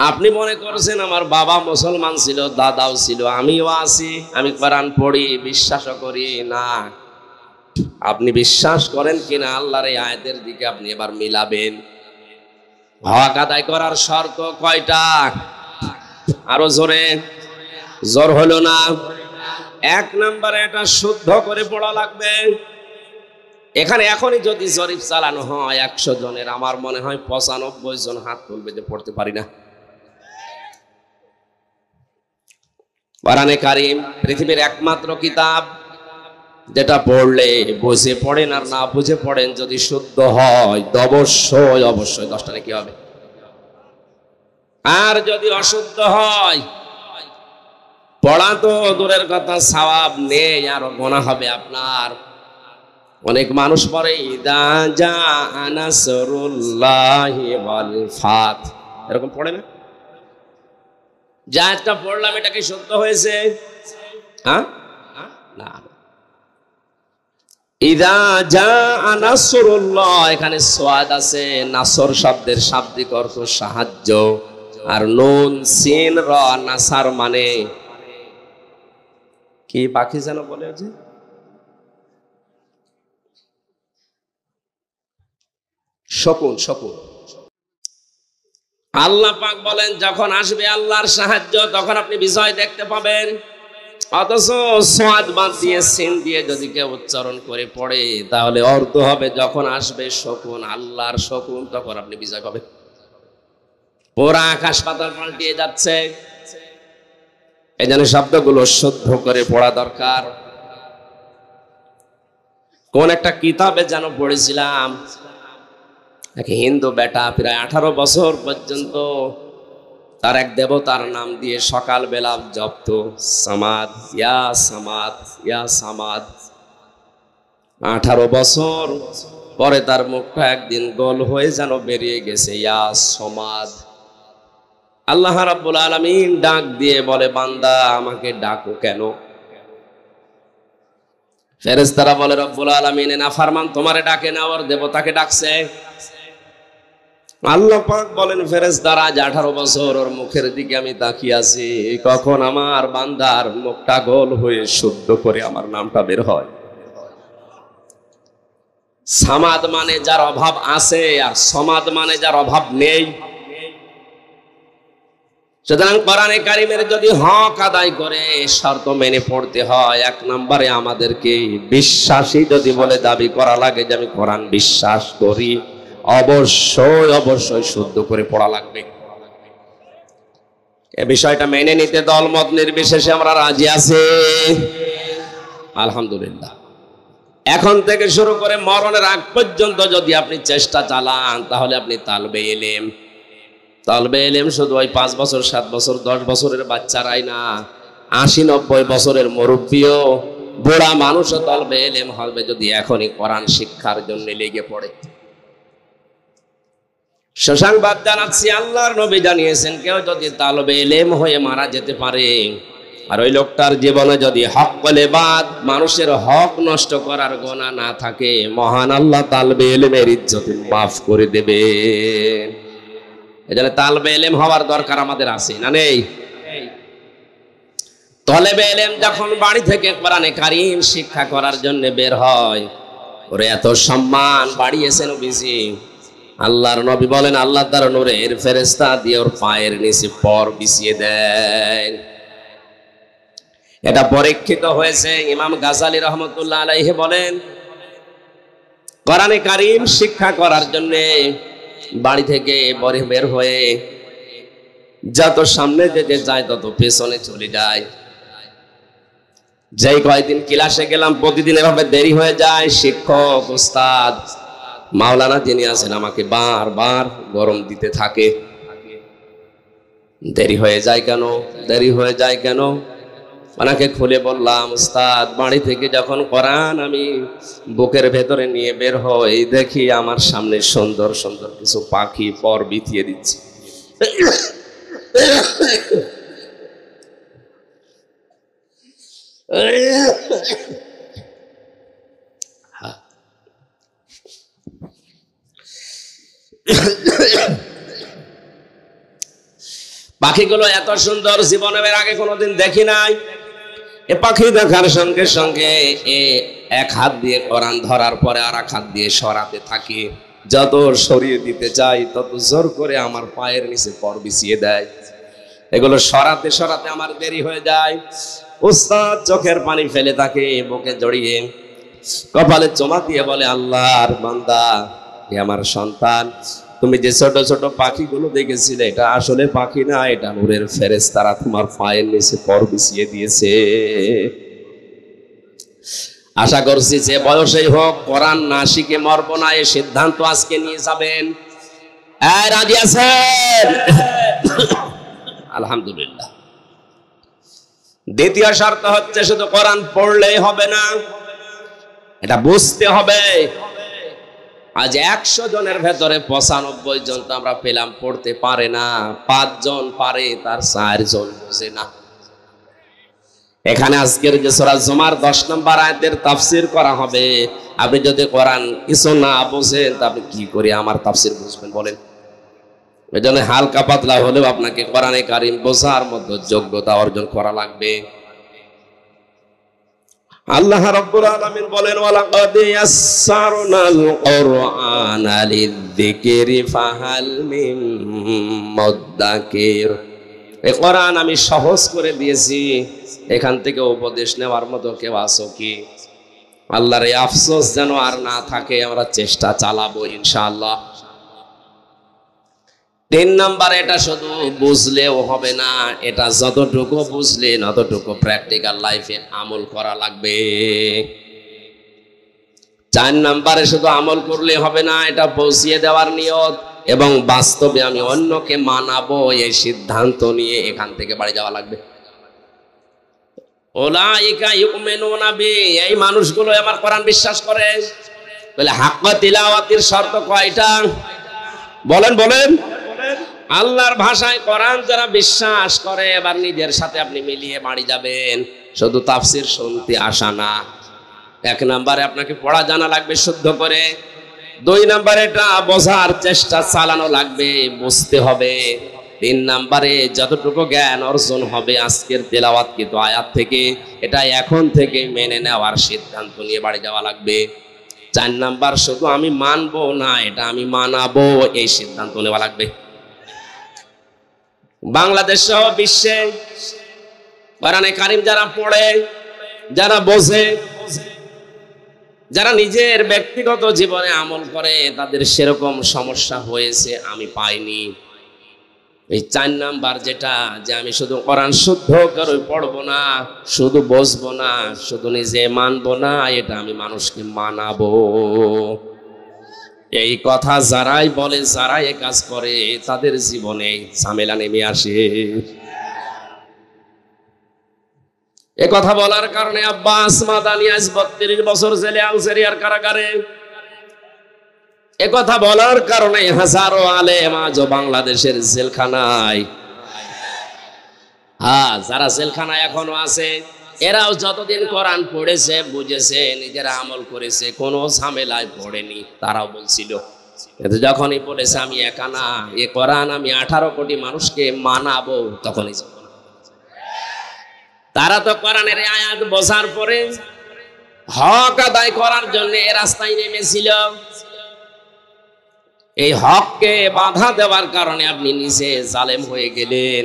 আপনি মনে করছেন আমার বাবা মুসলমান ছিল, দাদাও ছিল, আমিও আছি, আমি কোরআন পড়ি, বিশ্বাসও করি না। আপনি বিশ্বাস করেন কিনা আল্লাহর এই আয়াতের দিকে আপনি এবার মিলাবেন। হক আদায় করার শর্ত কয়টা? আরো জোরে। জোর হলো না। 1 নম্বরে এটা শুদ্ধ করে পড়া লাগবে। এখানে এখনই যদি জরিপ চালানো হয় 100 জনের, আমার মনে হয় 95 জন হাত তুলবে যে পড়তে পারি না। কোরআনে কারীম পৃথিবীর একমাত্র কিতাব যেটা পড়লে বুঝে পড়েন আর না বুঝে পড়েন, যদি শুদ্ধ হয় অবশ্যই অবশ্যই 10টা নাকি হবে, আর যদি অশুদ্ধ হয় পড়া তো দূরের কথা, সওয়াব নেই, আরো গুনাহ হবে আপনার। অনেক মানুষ পড়ে ইদা জা নাসরুল্লাহি ওয়াল ফাত, এরকম পড়ে না? যা একটা পড়লাম এটা কি সত্য হয়েছে? হ্যাঁ না, ইদা জা নাসরুল্লাহ এখানে সোয়াদ আছে, নাসর শব্দের শাব্দিক অর্থ সাহায্য, আর নুন সিন র নাসার মানে কি পাখি যেন বলে যে শকুন, শকুন। আল্লাহ পাক বলেন যখন আসবে আল্লাহর সাহায্য তখন আপনি বিজয় দেখতে পাবেন। অথচ সোয়াদ বাদ দিয়ে সিন দিয়ে যদি কেউ উচ্চারণ করে পড়ে তাহলে অর্থ হবে যখন আসবে শকুন, আল্লাহর শকুন, তখন আপনি বিজয় পাবেন। পুরা আকাশ পাতাল পাল্টিয়ে যাচ্ছে, এই জন্য শব্দগুলো শুদ্ধ করে পড়া দরকার। কোন একটা কিতাবে যেন পড়েছিলাম, এক হিন্দু বেটা প্রায় 18 বছর পর্যন্ত তার এক দেবতার নাম দিয়ে সকালবেলা জপত, সামাদ ইয়া সামাদ ইয়া সামাদ। 18 বছর পরে তার মুখটা একদিন গোল হয়ে যেন বেরিয়ে গেছে ইয়া সমাদ। আল্লাহ রাব্বুল আলামিন ডাক দিয়ে বলে, বান্দা আমাকে ডাকো কেন? ফেরেশতারা বলে, রব্বুল আলামিন নাফরমান তোমারে ডাকে না, ওর দেবতাকে ডাকছে। আল্লাহ পাক বলেন, ফেরেশতারা আজ 18 বছর ওর মুখের দিকে আমি তাকিয়ে আছি, কখন আমার বান্দার মুখটা গোল হয়ে শুদ্ধ করে আমার নামটা বের হয়। সামাদ মানে যার অভাব আছে, আর সমাদ মানে যার অভাব নেই। সুতরাং কোরআনে কারিমের যদি হক আদায় করে শর্ত মেনে পড়তে হয়। 1 নম্বরে আমাদেরকে বিশ্বাসী যদি বলে দাবি করা লাগে যে আমি কোরআন বিশ্বাস করি, অবশ্যই অবশ্যই শুদ্ধ করে পড়া লাগবে। এই বিষয়টা মেনে নিতে দলমত নির্বিশেষে আমরা রাজি আছি, আলহামদুলিল্লাহ। এখন থেকে শুরু করে মরণের আগ পর্যন্ত যদি আপনি চেষ্টা চালান তাহলে আপনি তালবে ইলম, তালবে ইলম শুধু ওই 5 বছর 7 বছর 10 বছরের বাচ্চারাই না, 80-90 বছরের মুরব্বিও, বুড়া মানুষও তালবে ইলম হবে যদি এখনই কোরআন শিক্ষার জন্য লেগে পড়ে। সুসংবাদ জানাচ্ছি, আল্লাহর নবী জানিয়েছেন কেউ যদি তালবে ইলম হয়ে মারা যেতে পারে আর ওই লোকটার জীবনে যদি হক বলে বাদ মানুষের হক নষ্ট করার গুনাহ না থাকে, মহান আল্লাহ তালবে ইলমের ইজ্জত মাফ করে দেবেন। এজন্য তালবে ইলম হওয়ার দরকার আমাদের আছে না নেই? তালেবে ইলম যখন বাড়ি থেকে কোরআনে কারীম শিক্ষা করার জন্য বের হয়, ওরে এত সম্মান বাড়িয়েছেন নবীজি। আল্লাহর নবী বলেন, আল্লাহ তার নূরের ফেরেশতা দিয়ে ওর পায়ের নিচে পর বিছিয়ে দেন। এটা পরীক্ষিত হয়েছে। ইমাম গাজালি রহমতুল্লাহ আলাইহি বলেন, কোরআনে কারীম শিক্ষা করার জন্য বাড়ি থেকে বের হয়ে যত সামনে যেতে যায় তত পেছনে চলে যায়। যেই কয়েকদিন ক্লাসে গেলাম প্রতিদিন এভাবে দেরি হয়ে যায়। শিক্ষক উস্তাদ মাওলানা যিনি আছেন আমাকে বারবার গরম দিতে থাকে, দেরি হয়ে যায় কেন, দেরি হয়ে যায় কেন? ওনাকে খুলে বললাম, উস্তাদ বাড়ি থেকে যখন কোরআন আমি বুকের ভেতরে নিয়ে বের হই দেখি আমার সামনে সুন্দর সুন্দর কিছু পাখি পর বিছিয়ে দিচ্ছে। পাখিগুলো এত সুন্দর জীবনে এর আগে কোনোদিন দেখি নাই। এ পাখি দেখার সঙ্গে সঙ্গে এক হাত দিয়ে কোরআন ধরার পরে আর এক হাত দিয়ে সরাতে থাকি। যত সরিয়ে দিতে চাই তত জোর করে আমার পায়ের নিচে পর বিছিয়ে দেয়। এগুলো সরাতে সরাতে আমার দেরি হয়ে যায়। উস্তাদ চোখের পানি ফেলে তাকে বুকে জড়িয়ে কপালে চুমা দিয়ে বলে, আল্লাহর বান্দা, হে আমার সন্তান, তুমি যে ছোট ছোট পাখিগুলো দেখেছিলে এটা আসলে পাখি না, এটা নূরের ফেরেশতারা তোমার পায়ের নিচে পর বিছিয়ে দিয়েছে। আশা করছি যে বয়সেই হোক কোরআন না শিখে মরব না, এই সিদ্ধান্ত আজকে নিয়ে যাবেন। রাজি আছেন? আলহামদুলিল্লাহ। দ্বিতীয় শর্ত হচ্ছে শুধু কোরআন পড়লেই হবে না, এটা বুঝতে হবে। আজ 100 জনের ভেতরে 95 জন তো আমরা পেলাম পড়তে পারে না, 5 জন পারে, তার 4 জন বোঝে না। এখানে আজকের যে সূরা জুমার 10 নম্বর আয়াতের তাফসীর করা হবে, আপনি যদি কোরআন কিছু না বোঝেন তা আপনি কি করে আমার তাফসীর বুঝবেন বলেন? এজন্য হালকা পাতলা হলেও আপনাকে কোরআনে কারীম বোঝার মতো যোগ্যতা অর্জন করা লাগবে। আল্লাহ রাব্বুল আলামিন বলেন, ওয়ালাকাদ ইয়াসসারনাল কুরআনা লিযিকরি ফাহাল মিন মুদ্দাকির। এই কোরআন আমি সহজ করে দিয়েছি, এখান থেকে উপদেশ নেওয়ার মতো কেউ আছো কি? আল্লাহর এই আফসোস যেন আর না থাকে, আমরা চেষ্টা চালাবো ইনশাআল্লাহ। 3 নাম্বার, এটা শুধু বুঝলেও হবে না, এটা যতটুকু বুঝলেন ততটুকু প্র্যাকটিক্যাল লাইফে আমল করা লাগবে। 4 নাম্বারে শুধু আমল করলে হবে না, এটা পৌঁছিয়ে দেওয়ার নিয়ত এবং বাস্তবে আমি অন্যকে মানাবো এই সিদ্ধান্ত নিয়ে এখান থেকে বাড়ি যাওয়া লাগবে। উলাইকা ইউমিনুনা বি, এই মানুষগুলো আমার কোরআন বিশ্বাস করে। বলে হাক্কা তিলাওয়াতির শর্ত কয়টা? বলেন বলেন। আল্লাহর ভাষায় কোরআন যারা বিশ্বাস করে, এবার নিজের সাথে আপনি মিলিয়ে বাড়ি যাবেন, শুধু তাফসীর শুনতে আসা না। 1 নম্বরে আপনাকে পড়া জানা লাগবে শুদ্ধ করে। 2 নম্বরে এটা বোঝার চেষ্টা চালানো লাগবে, বুঝতে হবে। 3 নম্বরে যতটুকু জ্ঞান অর্জন হবে আজকের তেলাওয়াতকৃত আয়াত থেকে, এটা এখন থেকে মেনে নেওয়ার সিদ্ধান্ত নিয়ে বাড়ি যাওয়া লাগবে। 4 নাম্বার, শুধু আমি মানবো না, এটা আমি মানাবো এই সিদ্ধান্ত নেওয়া লাগবে। বাংলাদেশ সহ বিশ্বে কোরআনে কারীম যারা পড়ে, যারা বোঝে, যারা নিজের ব্যক্তিগত জীবনে আমল করে, তাদের সেরকম সমস্যা হয়েছে আমি পাইনি। এই 4 নাম্বার যেটা, যে আমি শুধু কোরআন শুদ্ধ করে পড়বো না, শুধু বুঝবো না, শুধু নিজে মানবো না, এটা আমি মানুষকে মানাবো। এই কথা যারাই বলে, যারাই এই কাজ করে, তাদের জীবনে ঝামেলা নেমে আসে। এ কথা বলার কারণে আব্বাস মাদানী আজ 32 বছর জেলে, আলজেরিয়ার কারাগারে। এ কথা বলার কারণে হাজারো আলেম আজ বাংলাদেশের জেলখানায়। হ্যাঁ, যারা জেলখানায় এখনো আছে, এরাও যতদিন কোরআন পড়েছে, বুঝেছে, নিজেরা আমল করেছে, কোনো ঝামেলায় পড়েনি। তারাও বলছিল, কিন্তু যখনই বলেছে আমি একা না, এ কোরআন আমি 18 কোটি মানুষকে মানাবো, তখনই তারা তো কোরআনের আয়াত বোঝার পরে হক আদায় করার জন্য এ রাস্তায় নেমেছিল। এই হককে বাধা দেওয়ার কারণে আপনি নিজে জালেম হয়ে গেলেন।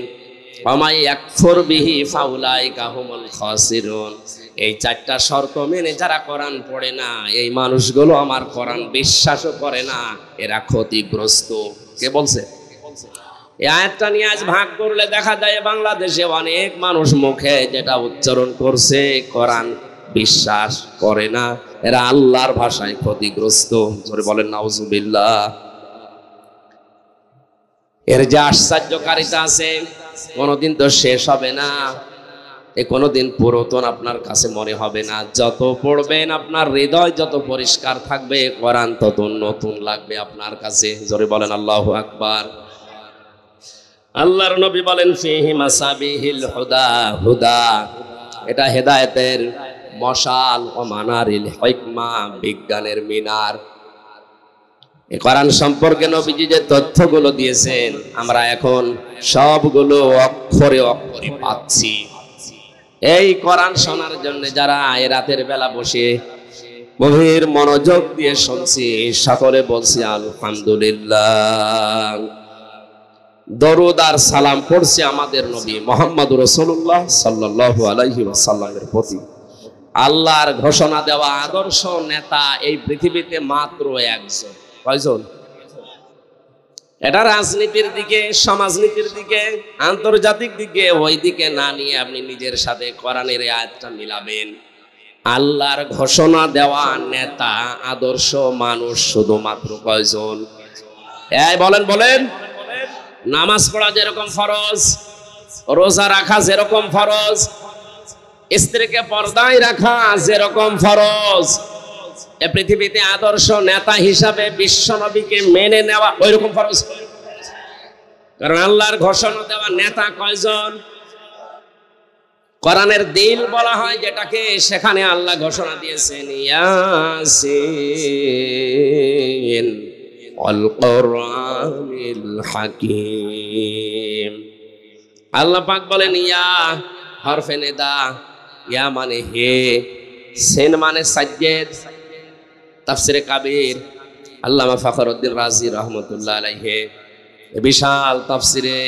এই 4টা শর্ত মেনে যারা কোরআন পড়ে না, এই মানুষগুলো আমার কোরআন বিশ্বাসও করে না, এরা ক্ষতিগ্রস্ত। কে বলছে? এই আয়াতটা নিয়ে আজ ভাগ করলে দেখা যায় বাংলাদেশে অনেক মানুষ মুখে যেটা উচ্চারণ করছে, কোরআন বিশ্বাস করে না, এরা আল্লাহর ভাষায় ক্ষতিগ্রস্ত। জোরে বলেন নাউজুবিল্লাহ। এর যে আশ্চর্যকারিতা আছে, কোনোদিন তো শেষ হবে না, এ কোনোদিন পুরাতন আপনার কাছে মনে হবে না। যত পড়বেন আপনার হৃদয় যত পরিষ্কার থাকবে, কোরআন তত নতুন লাগবে আপনার কাছে। জোরে বলেন আল্লাহু আকবার। আল্লাহর নবী বলেন, ফিহি মাসাবিহিল হুদা, হুদা এটা হেদায়েতের মশাল, ও মানারিল হিকমা বিজ্ঞানের মিনার। এই কোরআন সম্পর্কে নবীজি যে তথ্যগুলো দিয়েছেন, আমরা এখন সবগুলো অক্ষরে অক্ষরে পাচ্ছি। এই কোরআন শোনার জন্য যারা এই রাতের বেলা বসে গভীর মনোযোগ দিয়ে শুনছি, সকলে বলছি আলহামদুলিল্লাহ। দরুদ আর সালাম পড়ছে আমাদের নবী মুহাম্মদুর রাসূলুল্লাহ সাল্লাল্লাহু আলাইহি ওয়াসাল্লামের প্রতি। আল্লাহর ঘোষণা দেওয়া আদর্শ নেতা এই পৃথিবীতে মাত্র একজন। কয়জন? এটা রাজনীতির দিকে, সমাজনীতির দিকে, আন্তর্জাতিক দিকে, ওই দিকে না নিয়ে আপনি নিজের সাথে কোরআনের আয়াতটা মিলাবেন। আল্লাহর ঘোষণা দেওয়া নেতা, আদর্শ মানুষ শুধুমাত্র কয়জন? এই বলেন বলেন। নামাজ পড়া যেরকম ফরজ, রোজা রাখা যেরকম ফরজ, স্ত্রীকে পর্দায় রাখা যেরকম ফরজ, এ পৃথিবীতে আদর্শ নেতা হিসাবে বিশ্বনবীকে মেনে নেওয়া ওইরকম ফরজ। কারণ আল্লাহর ঘোষণা দেওয়া নেতা কয়জন? কোরআনের দিল বলা হয় যেটাকে, সেখানে আল্লাহ ঘোষণা দিয়েছেন ইয়াসিন ওয়াল কুরআনিল হাকীম। আল্লাহ পাক বলেন ইয়া হরফে নিদা, ইয়া মানে হে, সিন মানে সাজ্জেদ। তাফসিরে কাবীর আল্লামা ফখরুদ্দিন রাজি রহমতুল্লাহ আলাইহি বিশাল তাফসিরে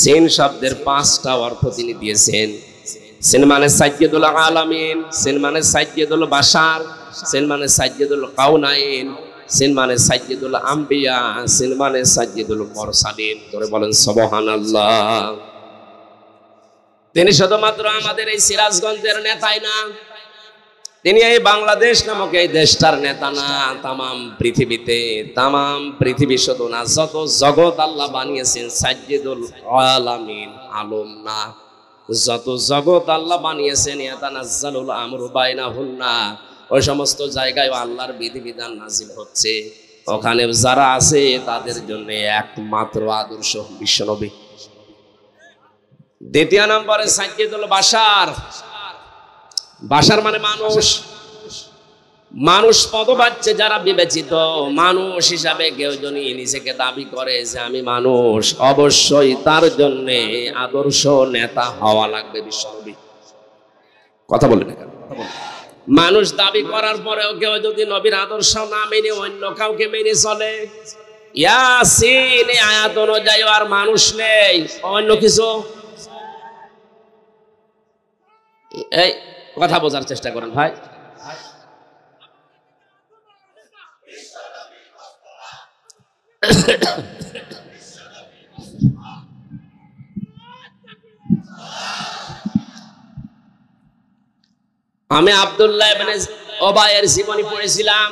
সিন শব্দের 5টা অর্থ তিনি দিয়েছেন। সিন মানে সাজ্জেদুল আলামিন, সিন মানে সাজ্জেদুল বাশার, সিন মানে সাজ্জেদুল কাউনাইন, সিন মানে সাজ্জেদুল আম্বিয়া, সিন মানে সাজ্জেদুল মুরসালিন। করে বলেন সুবহানাল্লাহ। তিনি শুধুমাত্র আমাদের এই সিরাজগঞ্জের নেতাই না, তিনি এই বাংলাদেশ নামক এই দেশটার নেতা না, তামাম পৃথিবীতে, তামাম পৃথিবী শুধু না, যত জগৎ আল্লাহ বানিয়েছেন সাজ্জেদুল আলামিন, আলম না, যত জগৎ আল্লাহ বানিয়েছেন ইয়াতানাজ্জালুল আমরু বাইনাহুন্না, ওই সমস্ত জায়গায় আল্লাহর বিধিবিধান নাজিল হচ্ছে। ওখানে যারা আছে তাদের জন্য একমাত্র আদর্শ বিশ্বনবী। দ্বিতীয় নম্বরে সাজ্জেদুল বাশার। বাশার মানে মানুষ, মানুষ পদবাচ্য যারা বিবেচিত মানুষ হিসাবে কেউ যদি নিজেকে দাবি করে যে আমি মানুষ, অবশ্যই তার জন্য আদর্শ নেতা হওয়া লাগবে বিশ্বনবী। কথা বলেন না, মানুষ দাবি করার পরেও কেউ যদি নবীর আদর্শ না মেনে অন্য কাউকে মেনে চলে, ইয়াসিন আয়াত অনুযায়ী আর মানুষ নেই, অন্য কিছু। এই কথা বোঝার চেষ্টা করেন ভাই। আমি আব্দুল্লাহ ইবনে ওবায়ের জীবনী পড়েছিলাম।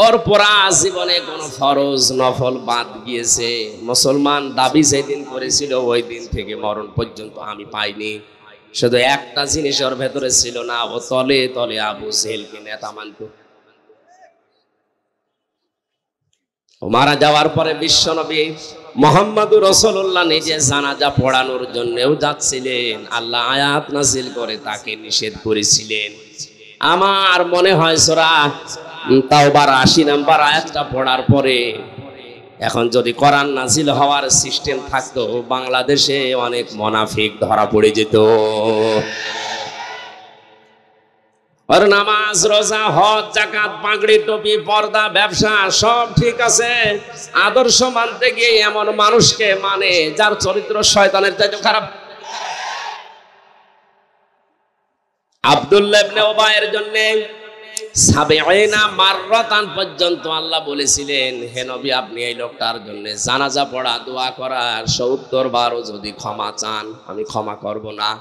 ওর পুরা জীবনে কোন ফরজ নফল বাদ গিয়েছে মুসলমান দাবি যেদিন করেছিল ওই দিন থেকে মরণ পর্যন্ত আমি পাইনি। শুধু একটা জিনিস ওর ভেতরে ছিল না, ও তলে তলে আবু জেহেলকে নেতা মানত। ও মারা যাওয়ার পরে বিশ্বনবী মুহাম্মদুর রাসূলুল্লাহ নিজে জানাজা পড়ানোর জন্যও যাচ্ছিলেন, আল্লাহ আয়াত নাযিল করে তাকে নিষেধ করেছিলেন। আমার মনে হয় সূরা তাওবার 80 নম্বর আয়াতটা পড়ার পরে এখন যদি কোরআন নাযিল হওয়ার সিস্টেম থাকতো, বাংলাদেশে অনেক মুনাফিক ধরা পড়ে যেত। আর নামাজ, রোজা, হজ, যাকাত, পাগড়ি, টুপি, পর্দা, ব্যবসা সব ঠিক আছে, আদর্শ মানতে গিয়ে এমন মানুষকে মানে যার চরিত্র শয়তানের চাইতে খারাপ। আব্দুল্লাহ ইবনে ওবায়ের জন্য ৭০ মাররাতান পর্যন্ত আল্লাহ বলেছিলেন, হে নবী আপনি এই লোকটার জন্য জানাজা পড়া, দোয়া করার ৭০ বারও যদি ক্ষমা চান আমি ক্ষমা করব না।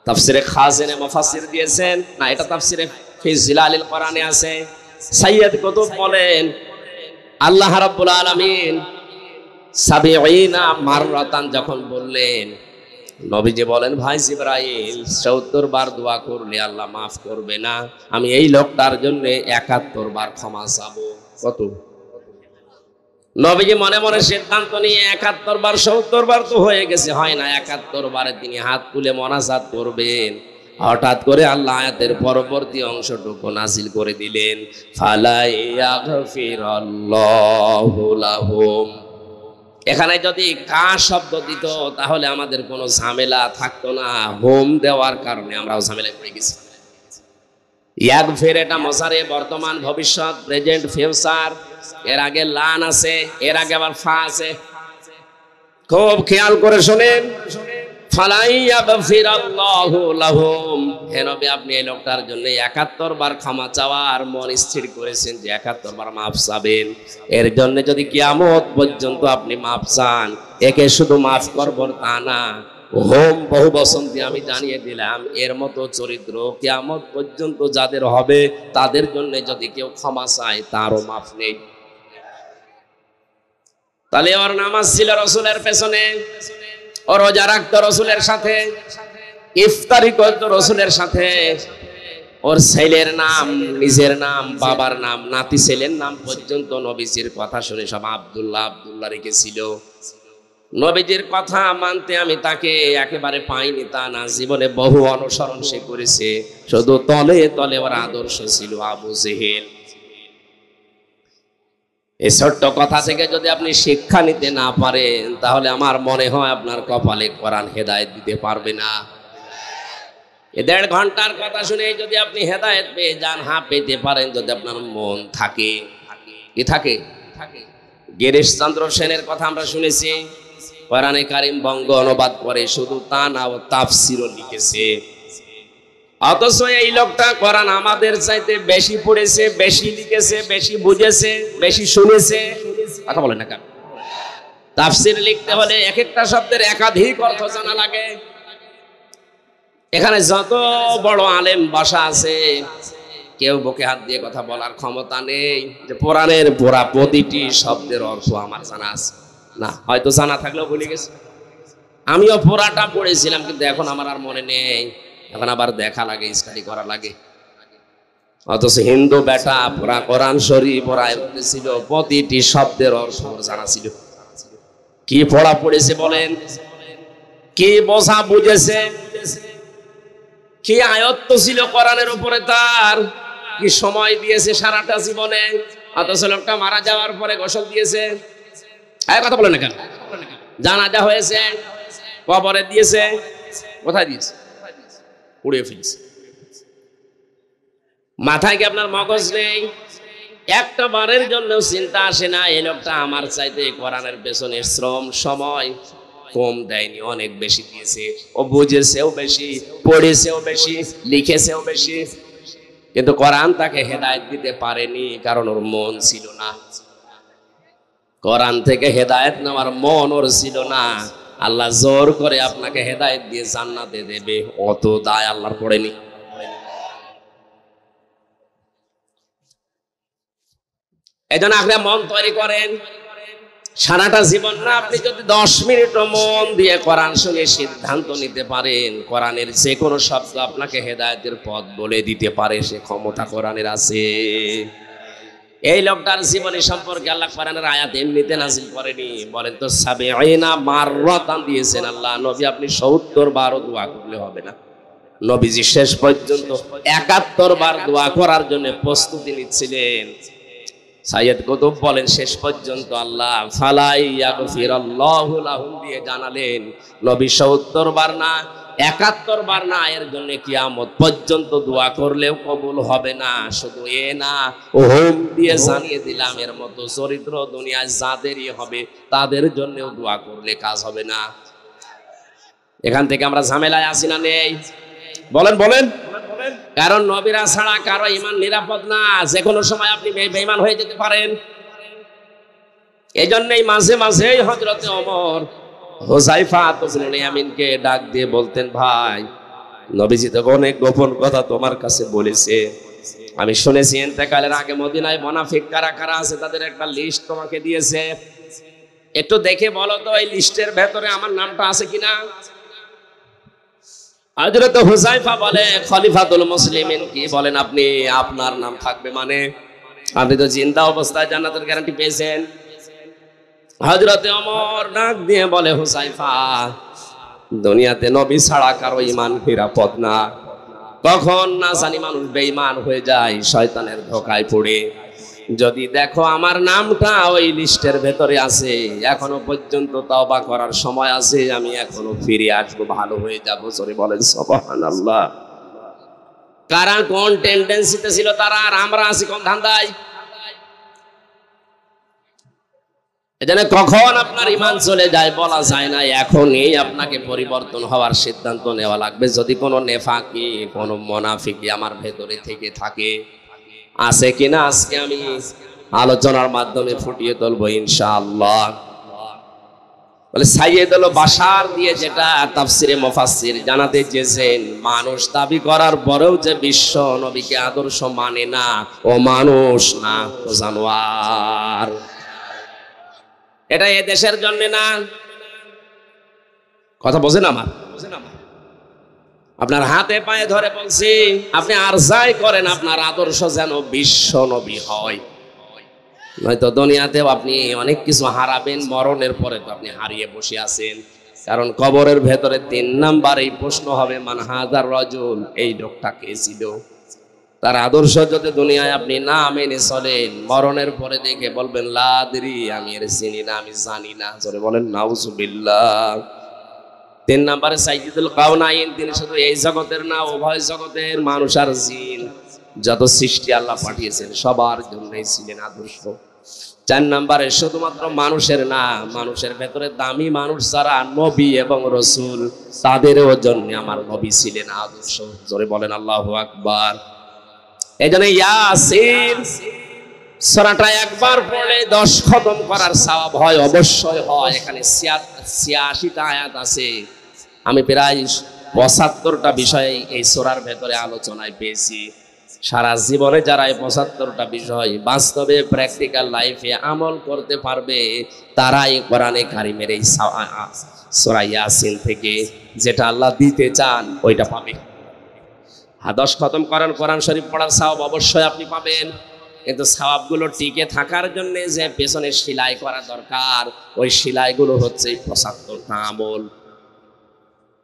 তাফসিরে খাজিনে মুফাসসির দিয়েছেন না, এটা তাফসিরে ফি জিলালিল কোরআনে আছে। সাইয়্যিদ কুতুব বলেন আল্লাহ রাব্বুল আলামিন ৭০ মাররাতান যখন বললেন, নবীজি বলেন ভাই জিবরাইল ৭০ বার দোয়া করলে আল্লাহ মাফ করবে না, আমি এই লোকটার জন্য ৭১ বার ক্ষমা চাবো। কত? নবীজি মনে মনে সিদ্ধান্ত নিয়ে ৭১ বার, ৭০ বার তো হয়ে গেছে, হয় না, ৭১ বারে তিনি হাত তুলে মোনাজাত করবেন। হঠাৎ করে আল্লাহ আয়াতের পরবর্তী অংশটুকু নাযিল করে দিলেন, ফালা ইয়াগফিরাল্লাহু লাহুম। এখানে যদি কা শব্দ দিত তাহলে আমাদের কোনো ঝামেলা থাকতো না, হোম দেওয়ার কারণে আমরাও ঝামেলায় পড়ে গেছি। ইয়াগফির এটা মাজারে বর্তমান, ভবিষ্যৎ, প্রেজেন্ট, ফিউচার, এর আগে লান আছে, এর আগে আবার ফা আছে। খুব খেয়াল করে শুনেন, ফালা ইয়াগফিরাল্লাহু লাহুম, হে নবী আপনি এই লোকটার জন্য ৭১ বার ক্ষমা চাওয়ার মন স্থির করেছেন যে ৭১ বার মাফ চাবেন। এর জন্য যদি কিয়ামত পর্যন্ত আপনি মাফ চান, একে শুধু মাফ করবেন তা না, হোম বহু বচন দিয়ে আমি জানিয়ে দিলাম, এর মতো চরিত্র কিয়ামত পর্যন্ত যাদের হবে তাদের জন্য যদি কেউ ক্ষমা চায় তারও মাফ নেই। তাহলে ওর নামাজ ছিল রাসূলের পেছনে, ও রোজা রাখতো রাসূলের সাথে, ইফতারি করতো রাসূলের সাথে, ওর ছেলের নাম, নিজের নাম, বাবার নাম, নাতি ছেলের নাম পর্যন্ত নবীজির কথা শুনে সব আব্দুল্লাহ আব্দুল্লাহ রেখেছিল। নবীজির কথা মানতে আমি তাকে একেবারে পাইনি তা না, জীবনে বহু অনুসরণ সে করেছে, শুধু তলে তলে ওর আদর্শ ছিল আবু জেহেল। এই ছোট্ট কথা থেকে যদি আপনি শিক্ষা নিতে না পারেন, তাহলে আমার মনে হয় আপনার কপালে কোরআন হেদায়েত দিতে পারবে না। এই 1.5 ঘন্টার কথা শুনে যদি আপনি হেদায়েত পেয়ে যান, হ্যাঁ পেতে পারেন যদি আপনার মন থাকে। কি থাকে? গিরিশচন্দ্র সেনের কথা আমরা শুনেছি, কোরআনে কারিম বঙ্গ অনুবাদ করে, শুধু তা না, ও তাফসিরও লিখেছে। অথচ এই লোকটা কোরআন আমাদের চাইতে বেশি পড়েছে, বেশি লিখেছে, বেশি বুঝেছে, বেশি শুনেছে। কথা বলেন না কেন? তাফসির লিখতে হলে এক একটা শব্দের একাধিক অর্থ জানা লাগে। এখানে যত বড় আলেম বসা আছে, কেউ বুকে হাত দিয়ে কথা বলার ক্ষমতা নেই যে কোরআনের পুরা প্রতিটি শব্দের অর্থ আমার জানা আছে। না, হয়তো জানা থাকলেও ভুলে গেছে। আমিও পুরাটা পড়েছিলাম, কিন্তু এখন আমার আর মনে নেই। এখন আবার দেখা লাগে, স্টাডি করা লাগে। অথচ হিন্দু বেটা পুরা কোরআন শরীফ পড়ায় ছিল, প্রতিটি শব্দের অর্থ জানা ছিল। কি পড়া পড়েছে বলেন, কি বোঝা বুঝেছে, কি আয়ত্ত ছিল কোরআনের উপরে, তার কি সময় দিয়েছে সারাটা জীবনে। অথচ লোকটা মারা যাওয়ার পরে গোসল দিয়েছে। কথা বলেন না কেন? জানাজা হয়েছে, কবরে দিয়েছে, কোথায় দিয়েছে? উড়িয়ে ফেলছে। মাথায় কি আপনার মগজ নেই? একটা বারের জন্য চিন্তা আসে না এই লোকটা আমার চাইতে কোরআনের পেছনে শ্রম সময় কম দেয়নি, অনেক বেশি দিয়েছে। ও বুঝেছেও বেশি, পড়েছেও বেশি, লিখেছেও বেশি, কিন্তু কোরআন তাকে হেদায়েত দিতে পারেনি, কারণ ওর মন ছিল না। কোরআন থেকে হেদায়েত নেওয়ার মন ওর ছিল না। আল্লাহ জোর করে আপনাকে হেদায়েত দিয়ে জান্নাতে দেবে, অত দায় আল্লাহর পড়েনি। এই জন্য আপনি মন তৈরি করেন। সারাটা জীবন না, আপনি যদি 10 মিনিটও মন দিয়ে কোরআন শুনে সিদ্ধান্ত নিতে পারেন, কোরআনের যে কোনো শব্দ আপনাকে হেদায়েতের পথ বলে দিতে পারে, সে ক্ষমতা কোরআনের আছে। এই লোকটার জীবনী সম্পর্কে আল্লাহ কোরআনের আয়াত এমনিতে নাজিল করেনি, বলেন তো 70 মাররাতান দিয়েছেন আল্লাহ। নবী আপনি 70 বারও দোয়া করলে হবে না। নবীজি শেষ পর্যন্ত 71 বার দোয়া করার জন্য প্রস্তুতি নিচ্ছিলেন। সাইয়্যিদ কুতুব বলেন, শেষ পর্যন্ত আল্লাহ ফালাই ইয়াগফিরাল্লাহু লাহুম দিয়ে জানালেন, নবী 70 বার না, 71 বার না, এর জন্য কিয়ামত পর্যন্ত দোয়া করলেও কবুল হবে না। শুধু এ না, ও হোম দিয়ে জানিয়ে দিলাম, এর মতো চরিত্র দুনিয়ায় যাদেরই হবে তাদের জন্যও দোয়া করলে কাজ হবে না। এখান থেকে আমরা ঝামেলায় আসি না নেই? বলেন বলেন। কারণ নবীরা ছাড়া কারো ঈমান নিরাপদ না, যে কোনো সময় আপনি বেঈমান হয়ে যেতে পারেন। এই জন্যই মাঝে মাঝেই হযরতে ওমর হুযায়ফা ইবনে ইয়ামিনকে ডাক দিয়ে বলতেন, ভাই নবীজি তো অনেক গোপন কথা তোমার কাছে বলেছে, আমি শুনেছি ইন্তেকালের আগে মদিনায় মুনাফিক কারা কারা আছে তাদের একটা লিস্ট তোমাকে দিয়েছে, একটু দেখে বলো তো এই লিস্টের ভেতরে আমার নামটা আছে কিনা। হযরত হুযায়ফা বলে, খলিফাতুল মুসলিমিন কি বলেন আপনি, আপনার নাম থাকবে মানে? আপনি তো জিন্দা অবস্থায় জান্নাতের গ্যারান্টি পেয়েছেন। হযরতে ওমর ডাক দিয়ে বলে, হুযায়ফা দুনিয়াতে নবী ছাড়া কারো ঈমান নিরাপদ না, কখন না জানি মানুষ বেঈমান হয়ে যায় শয়তানের ধোঁকায় পড়ে। যদি দেখো আমার নামটা ওই লিস্টের ভেতরে আছে, এখনো পর্যন্ত তওবা করার সময় আছে, আমি এখনো ফিরে আসবো, ভালো হয়ে যাবো। সরি বলেন সুবহানাল্লাহ। কারা কোন টেন্ডেন্সিতে ছিল তারা, আর আমরা আছি কোন ধান্দায়। এজন্য কখন আপনার ঈমান চলে যায় বলা যায় না, এখনই আপনাকে পরিবর্তন হওয়ার সিদ্ধান্ত নেওয়া লাগবে। যদি কোনো নেফাকি, কোনো মুনাফিকি আমার ভেতরে থেকে থাকে, আছে কিনা আজকে আমি আলোচনার মাধ্যমে ফুটিয়ে তুলবো ইনশাআল্লাহ। বলে সাইয়্যিদ বাশার দিয়ে যেটা তাফসিরে মুফাসসির জানাতে চেয়েছেন, মানুষ দাবি করার পরেও যে বিশ্ব নবীকে আদর্শ মানে না, ও মানুষ না, ও জানোয়ার। এটা এই দেশের জন্য না, কথা বোঝেন আমার। আপনার হাতে পায়ে ধরে বলছি, আপনি আর যাই করেন আপনার আদর্শ যেন বিশ্ব নবী হয়, নয়তো দুনিয়াতেও আপনি অনেক কিছু হারাবেন, মরণের পরে তো আপনি হারিয়ে বসে আছেন। কারণ কবরের ভেতরে 3 নাম্বার এই প্রশ্ন হবে, মান হাযার রাজুল, এই লোকটা কে ছিল? তার আদর্শ যদি দুনিয়ায় আপনি না মেনে চলেন, মরণের পরে দেখে বলবেন লা আদরি, আমি এর চিনি না, আমি জানি না। জোরে বলেন নাউজুবিল্লাহ। 3 নম্বরে সাইয়্যিদুল কাওনাইন, তিনি শুধু এই জগতের না, উভয় জগতের মানুষ আর জিন যত সৃষ্টি আল্লাহ পাঠিয়েছেন সবার জন্যই ছিলেন আদর্শ। 4 নম্বরে শুধুমাত্র মানুষের না, মানুষের ভেতরে দামি মানুষ যারা নবী এবং রসুল, তাদেরও জন্য আমার নবী ছিলেন আদর্শ। জোরে বলেন আল্লাহু আকবার। এই জন্য ইয়াসিন সূরাটা একবার পড়লে 10 খতম করার সওয়াব হয়, অবশ্যই হয়। এখানে 86টা আয়াত আছে। আমি প্রায় 75টা বিষয় এই সূরার ভেতরে আলোচনায় পেয়েছি। সারা জীবনে যারা এই 75টা বিষয় বাস্তবে প্র্যাকটিক্যাল লাইফে আমল করতে পারবে, তারাই কোরআনে কারিমের এই সূরা ইয়াসিন থেকে যেটা আল্লাহ দিতে চান ওইটা পাবে। 10 খতম করেন, কোরআন শরীফ পড়ার সওয়াব অবশ্যই আপনি পাবেন। কিন্তু সওয়াবগুলো টিকে থাকার জন্য যে পেছনে সেলাই করা দরকার, ওই সেলাইগুলো হচ্ছে 75টা আমল।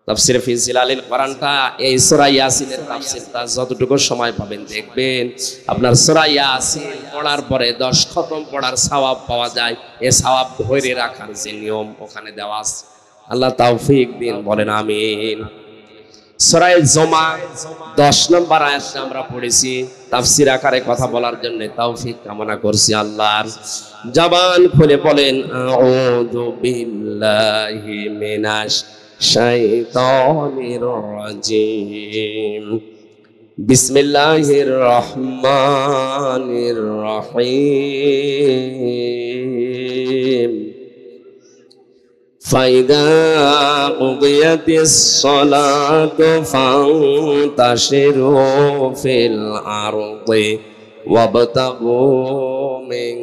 তাফসীর ফি জিলালিল কোরআনটা, এই সূরা ইয়াসিনের তাফসীরটা যতটুকু সময় পাবেন দেখবেন, আপনার সূরা ইয়াসিন পড়ার পরে 10 খতম পড়ার সওয়াব পাওয়া যায়। এই সওয়াব ধরে রাখার যে নিয়ম ওখানে দেওয়া আছে। আল্লাহ তৌফিক দিন, বলেন আমিন। সূরা জুমা 10 নম্বর আয়াতটা আমরা পড়েছি, তাফসীর আকারে কথা বলার জন্য তৌফিক কামনা করছি আল্লাহর। জবান খুলে বলেন আউযু বিল্লাহি মিনাশ শাইতানির রাজিম, বিসমিল্লাহির রহমানির রহিম। ফাইদা কুদিয়াতিস সালাতু ফান্তাশিরু ফিল আরদি ওয়াবতাগু মিন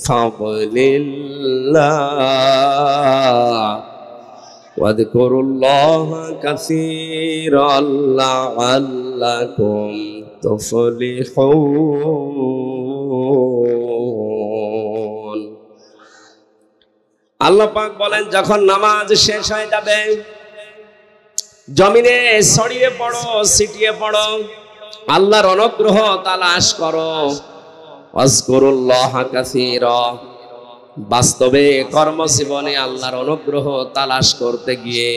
ফাদলিল্লাহ ওয়াযকুরুল্লাহা কাসীরান লাআল্লাকুম তুফলিহুন। আল্লাহ পাক বলেন, যখন নামাজ শেষ হয়ে যাবে, জমিনে ছড়িয়ে পড়ো, ছিটিয়ে পড়ো, আল্লাহর অনুগ্রহ তালাশ করো। ওয়াজকুরুল্লাহা কাসীরা, বাস্তবে কর্মজীবনে আল্লাহর অনুগ্রহ তালাশ করতে গিয়ে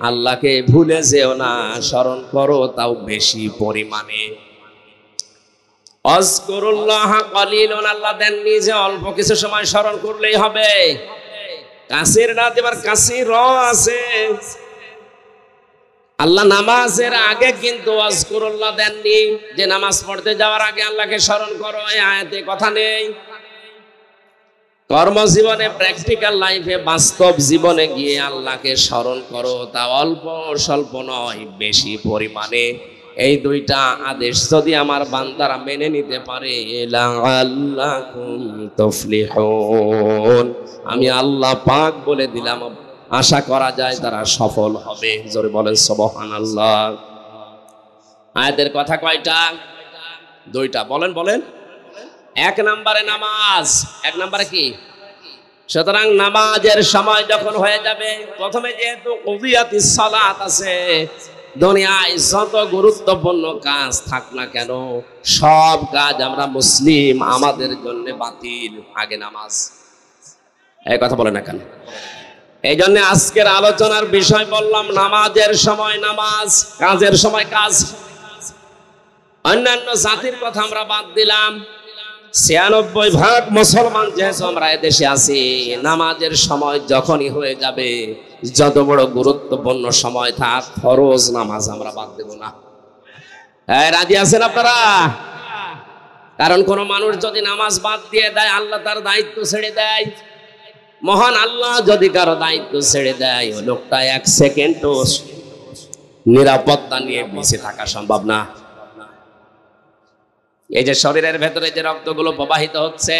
আল্লাহকে ভুলে যেও না, স্মরণ করো তাও বেশি পরিমাণে। ওয়াজকুরুল্লাহা কালিলান, আল্লাহ দেননি যে অল্প কিছু সময় স্মরণ করলেই হবে। কাসির না দেবার কাসির আছে। আল্লাহ নামাজের আগে কিন্তু ওয়াজকুরুল্লাহ দেননি যে নামাজ পড়তে যাওয়ার আগে আল্লাহকে স্মরণ করো, এই আয়াতে কথা নেই। কর্মজীবনে, প্র্যাকটিক্যাল লাইফে, বাস্তব জীবনে গিয়ে আল্লাহকে স্মরণ করো, তা অল্প স্বল্প নয়, বেশি পরিমাণে। এই 2টা আদেশ যদি আমার বান্দারা মেনে নিতে পারে, লাআল্লাকুম তুফলিহুন, আমি আল্লাহ পাক বলে দিলাম, আশা করা যায় তারা সফল হবে। জোরে বলেন সুবহানাল্লাহ। আয়াতের কথা কয়টা? 2টা। বলেন বলেন। 1 নম্বরে নামাজ। 1 নম্বরে কি? সুতরাং নামাজের সময় যখন হয়ে যাবে, প্রথমে যেহেতু কুদিয়াতিস সালাত আছে, দুনিয়ায় যত গুরুত্বপূর্ণ কাজ থাক না কেন, সব কাজ আমরা মুসলিম, আমাদের জন্য বাতিল। আগে নামাজ। এই কথা বলে না কেন? এই জন্য আজকের আলোচনার বিষয় বললাম, নামাজের সময় নামাজ, কাজের সময় কাজ। অন্যান্য জাতির কথা আমরা বাদ দিলাম। 96% মুসলমান যেহেতু আমরা এদেশে আছি, নামাজের সময় যখনই হয়ে যাবে, যত বড় গুরুত্বপূর্ণ সময় থাক, ফরজ নামাজ আমরা বাদ দেব না। রাজি আছেন আপনারা? কারণ কোন মানুষ যদি নামাজ বাদ দিয়ে দেয়, আল্লাহ তার দায়িত্ব ছেড়ে দেয়। মহান আল্লাহ যদি কারো দায়িত্ব ছেড়ে দেয়, ওই লোকটা 1 সেকেন্ডও নিরাপত্তা নিয়ে বেঁচে থাকা সম্ভব না। এই যে শরীরের ভেতরে যে রক্তগুলো প্রবাহিত হচ্ছে,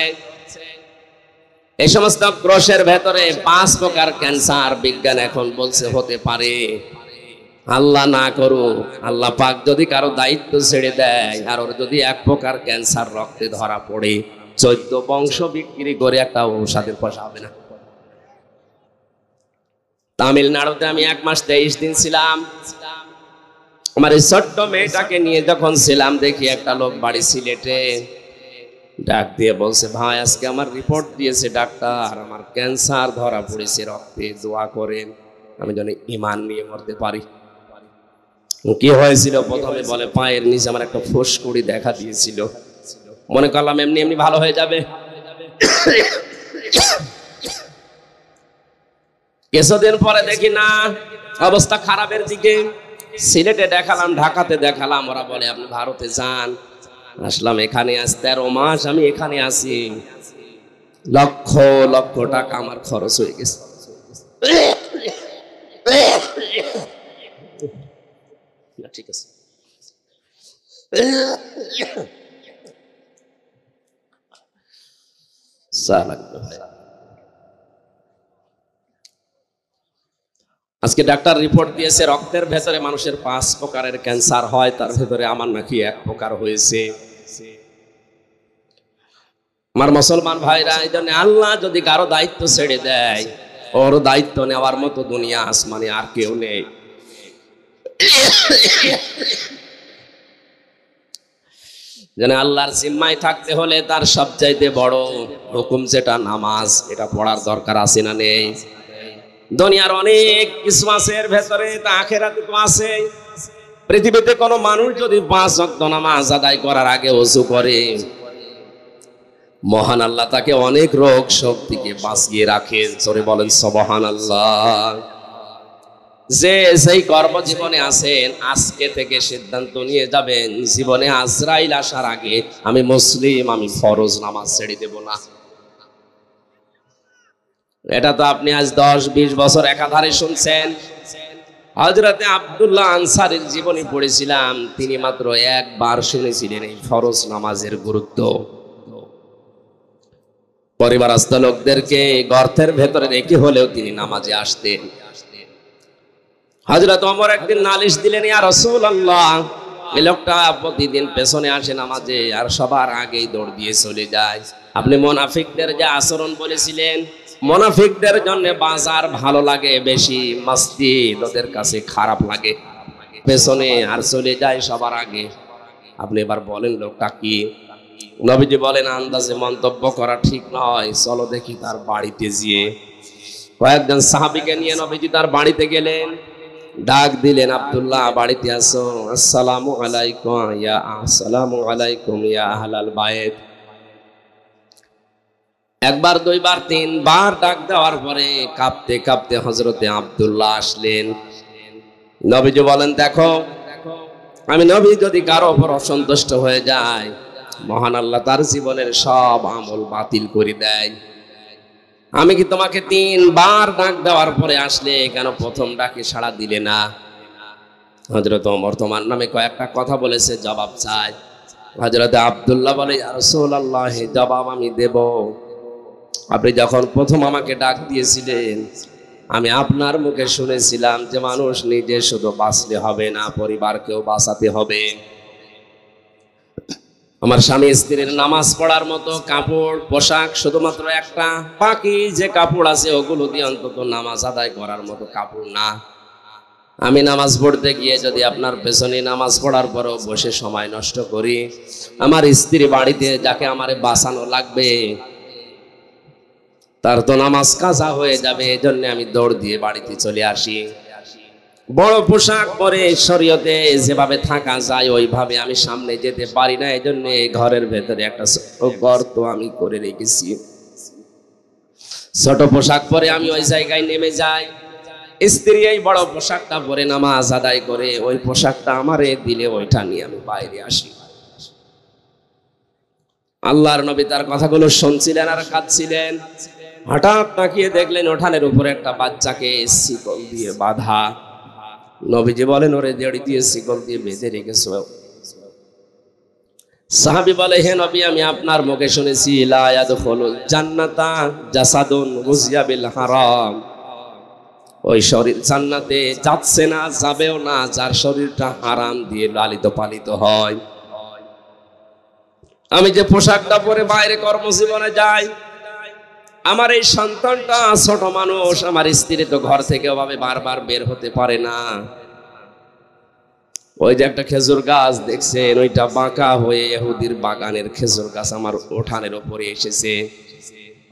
এই সমস্ত কোষের ভেতরে 5 প্রকার ক্যান্সার বিজ্ঞান এখন বলছে হতে পারে। আল্লাহ না করুক, আল্লাহ পাক যদি কারো দায়িত্ব ছেড়ে দেয় আর ওর যদি এক প্রকার ক্যান্সার রক্তে ধরা পড়ে, 14 বংশ বিক্রি করে একটা ঔষধের পয়সা হবে না। তামিলনাড়ুতে আমি 1 মাস 23 দিন ছিলাম। আমার এই ছোট্ট মেয়েটাকে নিয়ে যখন ছিলাম, দেখি একটা লোক বাড়ি সিলেটে ডাক দিয়ে বলছে, ভাই আজকে আমার রিপোর্ট দিয়েছে ডাক্তার, আমার ক্যান্সার ধরা পড়েছে রক্তে, দোয়া করেন আমি যেন ঈমান নিয়ে মরতে পারি। কি হয়েছিল? প্রথমে বলে পায়ের নিচে আমার একটা ফুসকুড়ি দেখা দিয়েছিল, মনে করলাম এমনি এমনি ভালো হয়ে যাবে। কিছুদিন পরে দেখি না, অবস্থা খারাপের দিকে। সিলেটে দেখালাম, ঢাকাতে দেখালাম, ওরা বলে আপনি ভারতে যান। আসলাম এখানে, আজ 13 মাস আমি এখানে আছি, লক্ষ লক্ষ টাকা আমার খরচ হয়ে গেছে। ঠিক আছে, আজকে ডাক্তার রিপোর্ট দিয়েছে রক্তের ভেতরে মানুষের 5 প্রকারের ক্যান্সার হয়, তার ভেতরে আমার নাকি 1 প্রকার হয়েছে। আমার মুসলমান ভাইরা, এই জন্য আল্লাহ যদি কারো দায়িত্ব ছেড়ে দেয়, ওর দায়িত্ব নেওয়ার মতো দুনিয়া আসমানে আর কেউ নেই। যেন আল্লাহর জিম্মায় থাকতে হলে তার সবচাইতে বড় হুকুম যেটা নামাজ, এটা পড়ার দরকার আছে না নেই? দুনিয়ার অনেক কিছু আছে এর ভেতরে, তা আখিরাতে তো আছে। পৃথিবীতে কোনো মানুষ যদি 5 ওয়াক্ত নামাজ আদায় করার আগে ওযু করে, মহান আল্লাহ তাকে অনেক রোগ শোক থেকে বাঁচিয়ে রাখেন। জোরে বলেন সুবহানাল্লাহ। যে সেই কর্মজীবনে আছেন, আজকে থেকে সিদ্ধান্ত নিয়ে যাবেন, জীবনে আজরাইল আসার আগে আমি মুসলিম, আমি ফরজ নামাজ ছেড়ে দেব না। এটা তো আপনি আজ 10-20 বছর একাধারে শুনছেন। হযরতে আব্দুল্লাহ আনসারীর জীবনী পড়েছিলাম, তিনি মাত্র 1 বার শুনেছিলেন এই ফরজ নামাজের গুরুত্ব। পরিবারস্থ লোকদেরকে গর্তের ভেতরে রেখে হলেও তিনি নামাজে আসতেন। হযরত ওমর একদিন নালিশ দিলেন, ইয়া রাসূলুল্লাহ, এই লোকটা প্রতিদিন পেছনে আসে নামাজে আর সবার আগেই দৌড় দিয়ে চলে যায়। আপনি মুনাফিকদের যে আচরণ বলেছিলেন, মুনাফিকদের জন্য বাজার ভালো লাগে বেশি, মসজিদ ওদের কাছে খারাপ লাগে, পেছনে আর চলে যায় সবার আগে। আপনি এবার বলেন লোকটা কি? নবীজি বলেন, আন্দাজে মন্তব্য করা ঠিক নয়, চলো দেখি তার বাড়িতে গিয়ে। কয়েকজন সাহাবীকে নিয়ে নবীজি তার বাড়িতে গেলেন, ডাক দিলেন, আব্দুল্লাহ বাড়িতে আসো। আসসালামু আলাইকুম ইয়া আসসালামু আলাইকুম ইয়া আহলাল বাইত। 1 বার 2 বার 3 বার ডাক দেওয়ার পরে কাঁপতে কাঁপতে হযরতে আব্দুল্লাহ আসলেন। নবীজি বলেন, দেখো আমি নবী যদি কারো উপর অসন্তুষ্ট হয়ে যায়, মহান আল্লাহ তার জীবনের সব আমল বাতিল করে দেয়। আমি কি তোমাকে 3 বার ডাক দেওয়ার পরে আসলে কেন প্রথম ডাকে সাড়া দিলে না? হযরত ওমর তোমার নামে কয়েকটা কথা বলেছে, জবাব চাই। হযরত আব্দুল্লাহ বলে, ইয়া রাসূলুল্লাহ, জবাব আমি দেব। আপনি যখন প্রথম আমাকে ডাক দিয়েছিলেন, আমি আপনার মুখে শুনেছিলাম যে মানুষ নিজে শুধু বাঁচলে হবে না, পরিবারকেও বাঁচাতে হবে। আমার স্বামী স্ত্রীর নামাজ পড়ার মতো কাপড় পোশাক শুধুমাত্র একটা, বাকি যে কাপড় আছে ওগুলো দিয়ে অন্তত নামাজ আদায় করার মতো কাপড় না। আমি নামাজ পড়তে গিয়ে যদি আপনার পেছনে নামাজ পড়ার পরও বসে সময় নষ্ট করি, আমার স্ত্রী বাড়িতে যাকে আমারে বাঁচানো লাগবে তার তো নামাজ কাজা হয়ে যাবে। এজন্য আমি দৌড় দিয়ে বাড়িতে চলে আসি। বড় পোশাক পরে শরীয়তে যেভাবে থাকা যায় ওইভাবে আমি সামনে যেতে পারি না, এজন্য ঘরের ভেতরে একটা গর্ত আমি করে রেখেছি। ছোট পোশাক পরে আমি ওই জায়গায় নেমে যাই। স্ত্রী এই বড় পোশাকটা পরে নামাজ আদায় করে ওই পোশাকটা আমারে দিলে ওইটা নিয়ে আমি বাইরে আসি। আল্লাহর নবী তার কথাগুলো শুনছিলেন আর কাঁদছিলেন। হঠাৎ তাকিয়ে দেখলেন উঠানের উপরে একটা বাচ্চাকে শিকল দিয়ে বাঁধা। নবীজি বলেন, ওরে জড়ি দিয়ে শিকল দিয়ে বেঁধে রেখেছো। সাহাবী বলে, হে নবী, আমি আপনার মুখে শুনেছি লা ইয়াদখুলুল জান্নাতা জাসাদুন গুযিয়া বিল হারাম। ওই শরীর জান্নাতে যাচ্ছে না, যাবেও না, যার শরীরটা হারাম দিয়ে লালিত পালিত হয়। আমি যে পোশাকটা পরে বাইরে কর্মজীবনে যাই, আমার এই সন্তানটা ছোট মানুষ, আমার স্ত্রী তো ঘর থেকে ওভাবে বারবার বের হতে পারে না। ওই যে একটা খেজুর গাছ দেখছেন, ওইটা বাঁকা হয়ে ইহুদির বাগানের খেজুর গাছ আমার উঠানের উপরে এসেছে।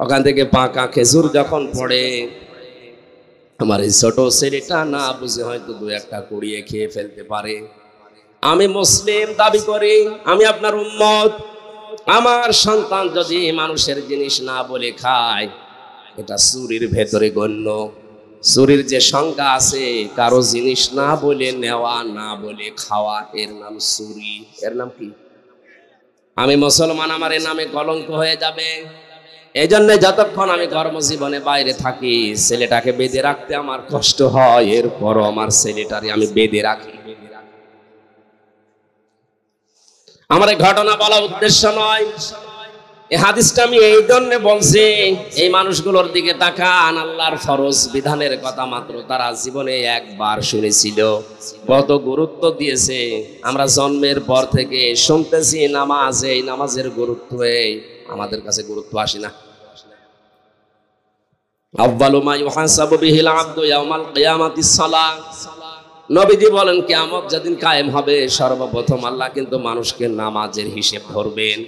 ওখান থেকে বাঁকা খেজুর যখন পড়ে, আমার এই ছোট ছেলেটা না বুঝে হয়তো দু একটা কুড়িয়ে খেয়ে ফেলতে পারে। আমি মুসলিম দাবি করি, আমি আপনার উম্মত। আমার সন্তান যদি মানুষের জিনিস না বলে খায়, এটা চুরির ভেতরে গণ্য। চুরির যে সংজ্ঞা আছে, কারো জিনিস না বলে নেওয়া, না বলে খাওয়া, এর নাম চুরি। এর নাম কি? আমি মুসলমান, আমার এর নামে কলঙ্ক হয়ে যাবে। এই জন্য যতক্ষণ আমি কর্মজীবনে বাইরে থাকি, ছেলেটাকে বেঁধে রাখতে আমার কষ্ট হয়, এরপরও আমার ছেলেটারে আমি বেঁধে রাখি। আমার এই ঘটনা বলা উদ্দেশ্য নয়, এই হাদিসটা আমি এই জন্য বলছি, এই মানুষগুলোর দিকে তাকান। আল্লাহর ফরজ বিধানের কথা মাত্র তারা জীবনে একবার শুনেছিল, কত গুরুত্ব দিয়েছে। আমরা জন্মের পর থেকে শুনতেছি নামাজ, এই নামাজের গুরুত্ব আমাদের কাছে গুরুত্ব আসে না। আউয়ালু মা ইউহাসাবু বিহিল আবদু ইয়াউমাল কিয়ামাতিস সালাহ। নবীজি বলেন, কিয়ামত যেদিন কায়েম হবে, সর্বপ্রথম আল্লাহ কিন্তু মানুষকে নামাজের হিসেব ধরবেন।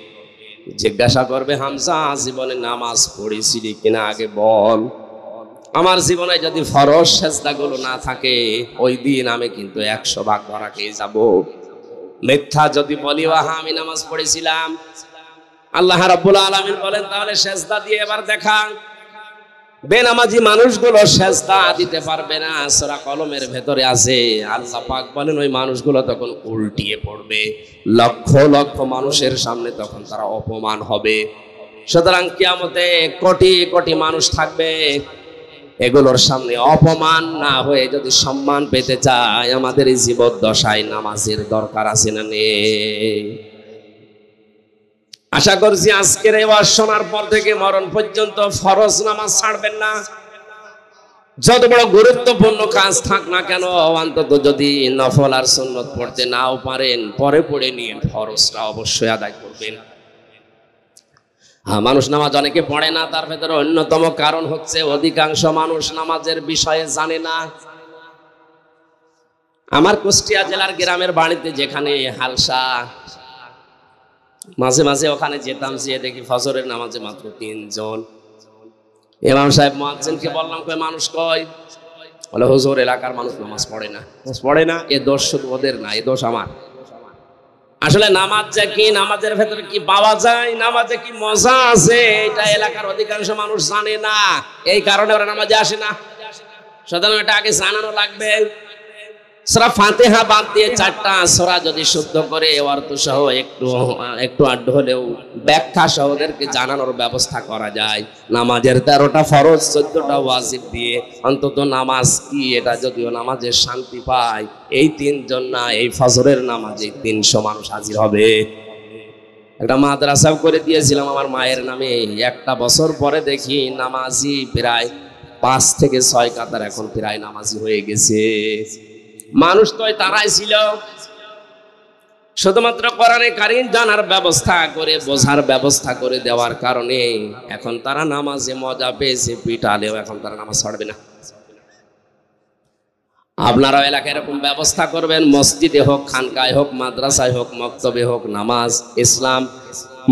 জিজ্ঞাসা করবে, হামজা জীবনে নামাজ পড়েছিলি কিনা আগে বল। আমার জীবনে যদি ফরজ সেজদাগুলো না থাকে, ওই দিন আমি কিন্তু 100 ভাগ ধরা খেয়ে যাব। মিথ্যা যদি বলি হ্যাঁ আমি নামাজ পড়েছিলাম, আল্লাহ রাব্বুল আলামিন বলেন, তাহলে সেজদা দিয়ে এবার দেখা। বেনামাজি মানুষগুলো সেজদা দিতে পারবে না, সূরা কলমের ভেতরে আছে। আল্লাহ পাক বলেন, ওই মানুষগুলো তখন উল্টিয়ে পড়বে, লক্ষ লক্ষ মানুষের সামনে তখন তারা অপমান হবে। সুতরাং কিয়ামতে কোটি কোটি মানুষ থাকবে, এগুলোর সামনে অপমান না হয়ে যদি সম্মান পেতে চায়, আমাদের এই জীবদ্দশায় নামাজের দরকার আছে না নেই? আশা করছি আজকের এই ওয়াজ শোনার পর থেকে মরণ পর্যন্ত ফরজ নামাজ ছাড়বেন না। যত বড় গুরুত্বপূর্ণ কাজ থাক না কেন, অন্তত যদি নফল আর সুন্নত পড়তে নাও পারেন, পরে পড়ে নিয়ে ফরজটা অবশ্যই আদায় করবেন। হ্যাঁ, মানুষ নামাজ অনেকে পড়ে না, তার ভেতরে অন্যতম কারণ হচ্ছে অধিকাংশ মানুষ নামাজের বিষয়ে জানে না। আমার কুষ্টিয়া জেলার গ্রামের বাড়িতে যেখানে হালসা, মাঝে মাঝে ওখানে যেতাম, যেয়ে দেখি ফজরের নামাজে মাত্র 3 জন। ইমাম সাহেব মুয়াজ্জিনকে বললাম, কই মানুষ কই? বলে, হুজুর এলাকার মানুষ নামাজ পড়ে না। পড়ে না, এ দোষ শুধু ওদের না, এ দোষ আমার। আসলে নামাজ যে কি, নামাজের ভেতরে কি পাওয়া যায়, নামাজে কি মজা আছে, এটা এলাকার অধিকাংশ মানুষ জানে না। এই কারণে ওরা নামাজে আসে না। সুতরাং এটা আগে জানানো লাগবে। সূরা ফাতিহা বাদ দিয়ে 4টা সূরা যদি শুদ্ধ করে অর্থ সহ একটু আড্ডু হলেও ব্যাখ্যা সহ ওদেরকে জানানোর ব্যবস্থা করা যায়। নামাজের 13টা ফরজ, 14টা ওয়াজিব দিয়ে অন্তত নামাজ কি, এটা যদিও নামাজের শান্তি পায়, এই 3 জন না, এই ফজরের নামাজে 300 মানুষ হাজির হবে। একটা মাদ্রাসাও করে দিয়েছিলাম আমার মায়ের নামে। 1টা বছর পরে দেখি নামাজি প্রায় 5 থেকে 6 কাতার এখন প্রায় নামাজি হয়ে গেছে। মানুষ তো তারাই ছিল, শুধুমাত্র কোরআনে কারীম জানার ব্যবস্থা করে, বোঝার ব্যবস্থা করে দেওয়ার কারণে এখন তারা নামাজে মজা পেয়েছে, পিটালেও এখন তারা নামাজ ছাড়বে না। আপনারাও এলাকায় এরকম ব্যবস্থা করবেন, মসজিদে হোক, খানকায় হোক, মাদ্রাসায় হোক, মক্তবে হোক, নামাজ, ইসলাম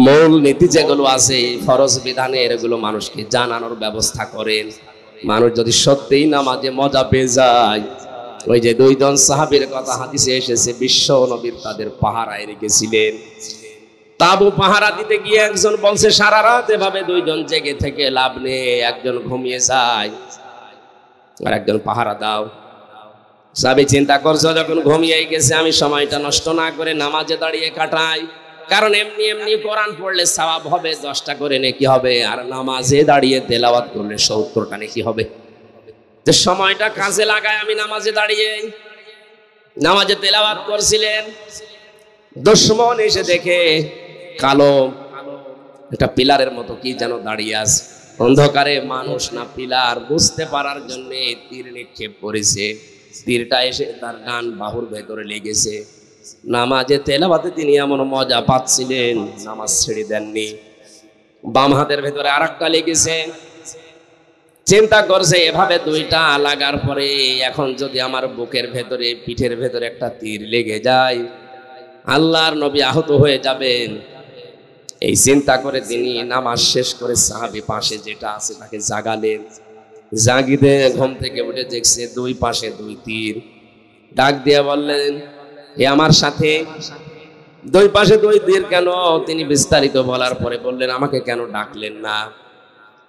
মূল নীতি যেগুলো আছে, ফরজ বিধানের, এগুলো মানুষকে জানানোর ব্যবস্থা করেন। মানুষ যদি সত্যিই নামাজে মজা পেয়ে যায়, ওই যে 2 জন সাহাবীর কথা হাদিসে এসেছে, বিশ্ব নবীর তাদের পাহারায় রেখেছিলেন। তাবু পাহারা দিতে গিয়ে একজন বলছে, সারা রাত এভাবে 2 জন জেগে থেকে লাভ নেই, একজন ঘুমিয়ে যায় আর একজন পাহারা দাও। সাহাবী চিন্তা করছে, যখন ঘুমিয়ে গেছে, আমি সময়টা নষ্ট না করে নামাজে দাঁড়িয়ে কাটাই, কারণ এমনি এমনি কোরআন পড়লে সওয়াব হবে, 10টা করে নেকি হবে, আর নামাজে দাঁড়িয়ে তেলাওয়াত করলে 70টা নেকি হবে। যে সময়টা কাজে লাগায় আমি নামাজে দাঁড়িয়ে নামাজে তেলাওয়াত করছিলেন, দুশমন এসে দেখে কালো একটা পিলারের মতো কি যেন দাঁড়িয়ে আছে। অন্ধকারে মানুষ না পিলার বুঝতে পারার জন্য তীর নিক্ষেপ করেছে। তীরটা এসে তার ডান বাহুর ভেতরে লেগেছে। নামাজে তেলাওয়াতে তিনি এমন মজা পাচ্ছিলেন, নামাজ ছেড়ে দেননি। বাম হাতের ভেতরে আরেকটা লেগেছে। চিন্তা করছে এভাবে দুইটা লাগার পরে এখন যদি আমার বুকের ভেতরে পিঠের ভেতরে একটা তীর লেগে যায়, আল্লাহর নবী আহত হয়ে যাবেন। এই চিন্তা করে তিনি নামাজ শেষ করে সাহাবী পাশে যেটা আছে তাকে জাগালেন। জাগিতে ঘুম থেকে উঠে দেখছে দুই পাশে দুই তীর। ডাক দিয়ে বললেন, এ আমার সাথে দুই পাশে দুই তীর কেন? তিনি বিস্তারিত বলার পরে বললেন, আমাকে কেন ডাকলেন না?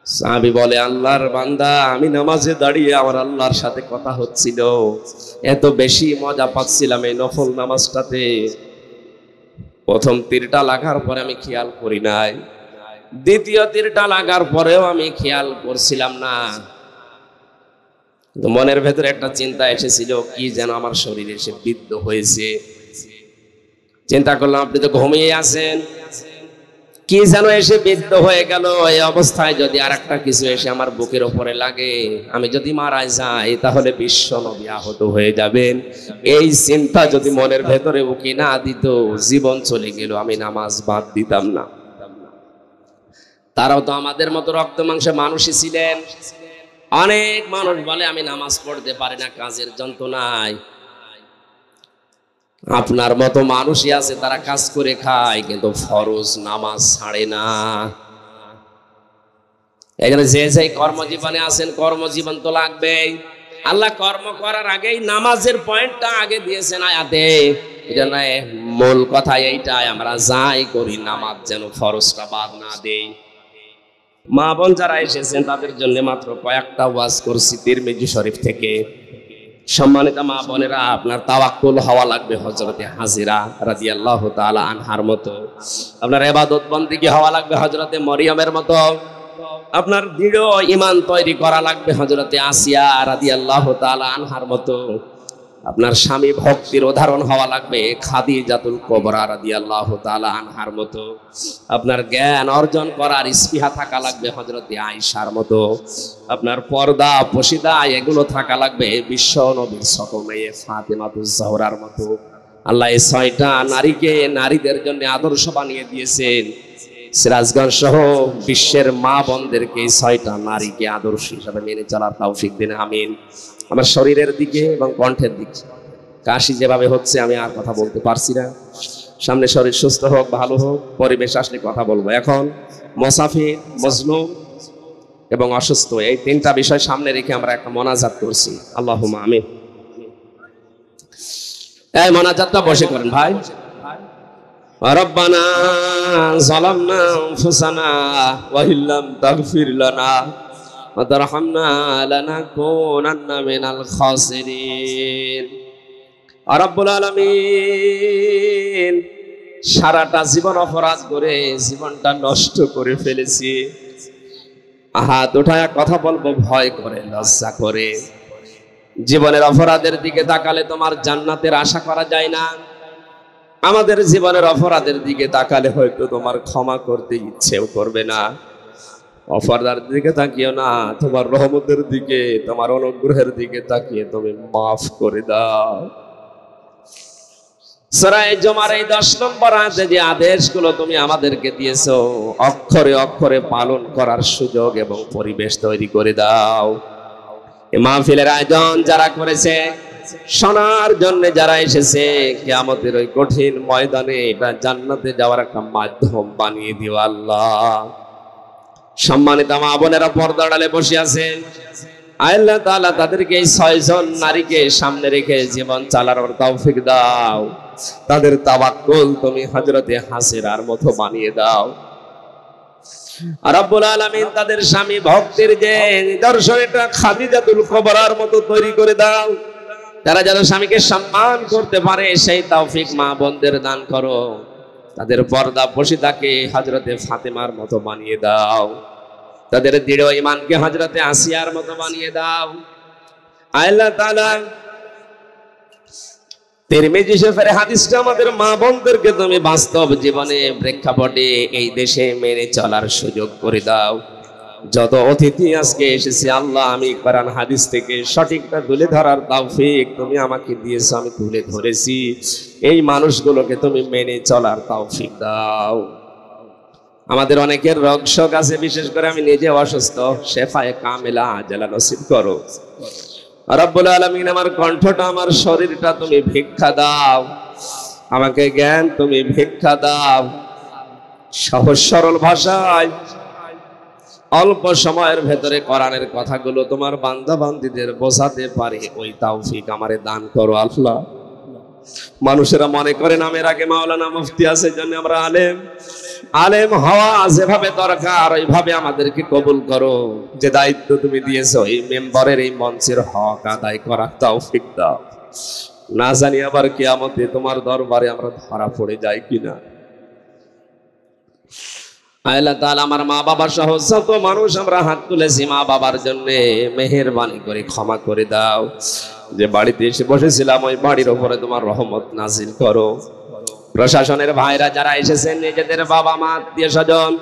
সাহাবী বলে, আল্লাহর বান্দা, আমি নামাজে দাঁড়িয়ে আমার আল্লাহর সাথে কথা হচ্ছিল, এত বেশি মজা পাচ্ছিলাম এই নফল নামাজটাতে। প্রথম তীরটা লাগার পরে আমি খেয়াল করি নাই, দ্বিতীয় তীরটা লাগার পরেও আমি খেয়াল করছিলাম না। মনের ভেতরে একটা চিন্তা এসেছিল, কি যেন আমার শরীরে এসে বিদ্ধ হয়েছে। চিন্তা করলাম, আপনি তো ঘুমিয়ে আছেন, কি যেন এসে বিদ্ধ হয়ে গেল। এই অবস্থায় যদি আর একটা কিছু এসে আমার বুকের উপরে লাগে, আমি যদি মারা যাই, তাহলে বিশ্ব নবী আহত হয়ে যাবেন। এই চিন্তা যদি মনের ভেতরে উকি না দিত, জীবন চলে গেল, আমি নামাজ বাদ দিতাম না। তারাও তো আমাদের মতো রক্ত মাংসে মানুষই ছিলেন। অনেক মানুষ বলে আমি নামাজ পড়তে পারি না কাজের যন্ত্রণায়। আপনার মতো মানুষই আছে, তারা কাজ করে খায় কিন্তু ফরজ নামাজ ছাড়ে না। এখানে যে যে কর্মজীবনে আছেন, কর্মজীবন তো লাগবেই। আল্লাহ কর্ম করার আগেই নামাজের পয়েন্টটা আগে দিয়েছেন আয়াতে। এটা নয়, মূল কথা এইটাই, আমরা যাই করি নামাজ যেন ফরজটা বাদ না দেই। মা বোন যারা এসেছেন তাদের জন্য মাত্র কয়েকটা ওয়াজ করছি তিরমিজি শরীফ থেকে। সম্মানিত মা বোনেরা, আপনার তাওয়াক্কুল হওয়া লাগবে হযরতে হাজিরা রাদিয়াল্লাহু তাআলা আনহার মতো। আপনার ইবাদত বন্দেগী হওয়া লাগবে হযরতে মরিয়মের মতো। আপনার দৃঢ় ঈমান তৈরি করা লাগবে হযরতে আসিয়া রাদিয়াল্লাহু তাআলা আনহার মতো। আপনার স্বামী ভক্তির উদাহরণ হওয়া লাগবে খাদিজাতুল কুবরা রাদিয়াল্লাহু তাআলা আনহার মতো। আপনার জ্ঞান অর্জন করার স্পৃহা থাকা লাগবে হযরতে আয়েশার মতো। আপনার পর্দা পশিদা এগুলো থাকা লাগবে বিশ্ব নবীর ছোট মেয়ে ফাতেমাতুজ জোহরার মতো। আল্লাহ এই 6টা নারীকে নারীদের জন্য আদর্শ বানিয়ে দিয়েছেন। সিরাজগঞ্জ সহ বিশ্বের মা বোনদেরকে এই 6টা নারীকে আদর্শ হিসাবে মেনে চলার তৌফিক দিন, আমিন। আমার শরীরের দিকে এবং কণ্ঠের দিকে কাশি যেভাবে হচ্ছে, আমি আর কথা বলতে পারছি না। সামনে শরীর সুস্থ হোক, ভালো হোক, পরিবেশ আসলে কথা বলবো। এখন মুসাফির, মজলুম এবং অসুস্থ, এই 3টা বিষয় সামনে রেখে আমরা একটা মোনাজাত করছি। আল্লাহুম্মা আমিন। এই মোনাজাতটা বসে করেন ভাই। রব্বানা যালামনা আনফুসানা ওয়া ইল্লাম তাগফির লানা ওয়া তারহামনা লানাকুনান্না মিনাল খাসিরিন। রব্বুল আলামিন, সারাটা জীবন অপরাধ করে জীবনটা নষ্ট করে ফেলেছি। হাত উঠায় কথা বলবো ভয় করে, লজ্জা করে। জীবনের অপরাধের দিকে তাকালে তোমার জান্নাতের আশা করা যায় না। আমাদের জীবনের অপরাধের দিকে তাকালে হয়তো তোমার ক্ষমা করতে ইচ্ছেও করবে না। অপরাধের দিকে তাকিও না, তোমার রহমতের দিকে, তোমার অনুগ্রহের দিকে তাকিয়ে তুমি মাফ করে দাও। সূরা জুমার এই 10 নম্বর আয়াতে যে আদেশগুলো তুমি আমাদেরকে দিয়েছো, অক্ষরে অক্ষরে পালন করার সুযোগ এবং পরিবেশ তৈরি করে দাও। এই মাহফিলের আয়োজন যারা করেছে, শোনার জন্য যারা এসেছে, কিয়ামতের ওই কঠিন ময়দানে এটা জান্নাতে যাওয়ার একটা মাধ্যম বানিয়ে দিও আল্লাহ। সম্মানিত মা বোনেরা পর্দা আড়ালে বসে আছেন, আল্লাহ তাআলা তাদেরকে এই 6 জন নারীকে সামনে রেখে জীবন চালানোর তৌফিক দাও। তাদের তাওয়াক্কুল তুমি হযরতে হাসিরার মতো বানিয়ে দাও। রব্বুল আলামিন তাদের স্বামী ভক্তির যে নিদর্শন, এটা খাদিজাতুল কুবরার মতো তৈরি করে দাও। তারা যেন স্বামীকে সম্মান করতে পারে সেই তৌফিক মা বোনদের দান করো। তাদের পর্দা পশিদাকে হযরতে ফাতেমার মতো বানিয়ে দাও। তাদের দৃঢ় ঈমানকে হযরতে আসিয়ার মতো বানিয়ে দাও। আল্লাহ তাআলা তিরমিজি শরীফের হাদিসটা আমাদের মা বোনদেরকে তুমি বাস্তব জীবনে প্রেক্ষাপটে এই দেশে মেনে চলার সুযোগ করে দাও। যত অতিথি আজকে এসেছে আল্লাহ, আমি কোরআন হাদিস থেকে সঠিকটা তুলে ধরার তৌফিক তুমি আমাকে দিয়েছো, আমি তুলে ধরেছি। এই মানুষগুলোকে তুমি মেনে চলার তৌফিক দাও। আমাদের অনেকের রোগ শোক আছে, বিশেষ করে আমি নিজে অসুস্থ, শেফায়ে কামেলা আজলা নসিব করো রব্বুল আলামিন। আমার কণ্ঠটা, আমার শরীরটা তুমি ভিক্ষা দাও, আমাকে জ্ঞান তুমি ভিক্ষা দাও। সহজ সরল ভাষায় অল্প সময়ের ভেতরে কোরআনের কথাগুলো তোমার বান্দা বান্দীদের বোঝাতে পারি, ওই তৌফিক আমারে দান করো আল্লাহ। মানুষেরা মনে করে নামের আগে মাওলানা মুফতি আছে, জন্য আমরা আলেম। আলেম হওয়া যেভাবে দরকার ওইভাবে আমাদেরকে কবুল করো। যে দায়িত্ব তুমি দিয়েছো, এই মেম্বারের, এই মঞ্চের হক আদায় করার তৌফিক দাও। না জানি আবার কিয়ামতে তোমার দরবারে আমরা ধরা পড়ে যাই কিনা। আল্লাহ তাআলা আমার মা বাবা সহ যত মানুষ আমরা হাত তুলেছি মা বাবার জন্য, মেহেরবানি করে ক্ষমা করে দাও। যে বাড়িতে এসে বসেছিলাম ওই বাড়ির উপরে তোমার রহমত নাজিল করো। প্রশাসনের ভাইরা যারা এসেছেন, নিজেদের বাবা মা আত্মীয় স্বজন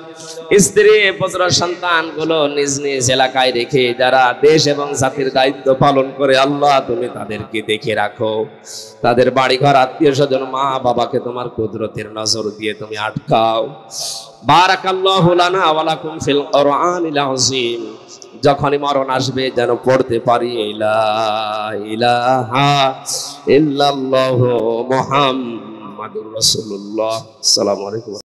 স্ত্রী পুত্র সন্তান গুলো নিজ নিজ এলাকায় রেখে যারা দেশ এবং জাতির দায়িত্ব পালন করে, আল্লাহ তুমি তাদেরকে দেখে রাখো। তাদের বাড়ি ঘর আত্মীয় স্বজন মা বাবাকে তোমার কুদরতের নজর দিয়ে তুমি আটকাও। বারাকাল্লাহু লানা ওয়া লাকুম ফিল কোরআনিল আযীম। যখনই মরণ আসবে যেন পড়তে পারি লা ইলাহা ইল্লাল্লাহু মুহাম্মাদুর রাসূলুল্লাহ। আসসালামু আলাইকুম।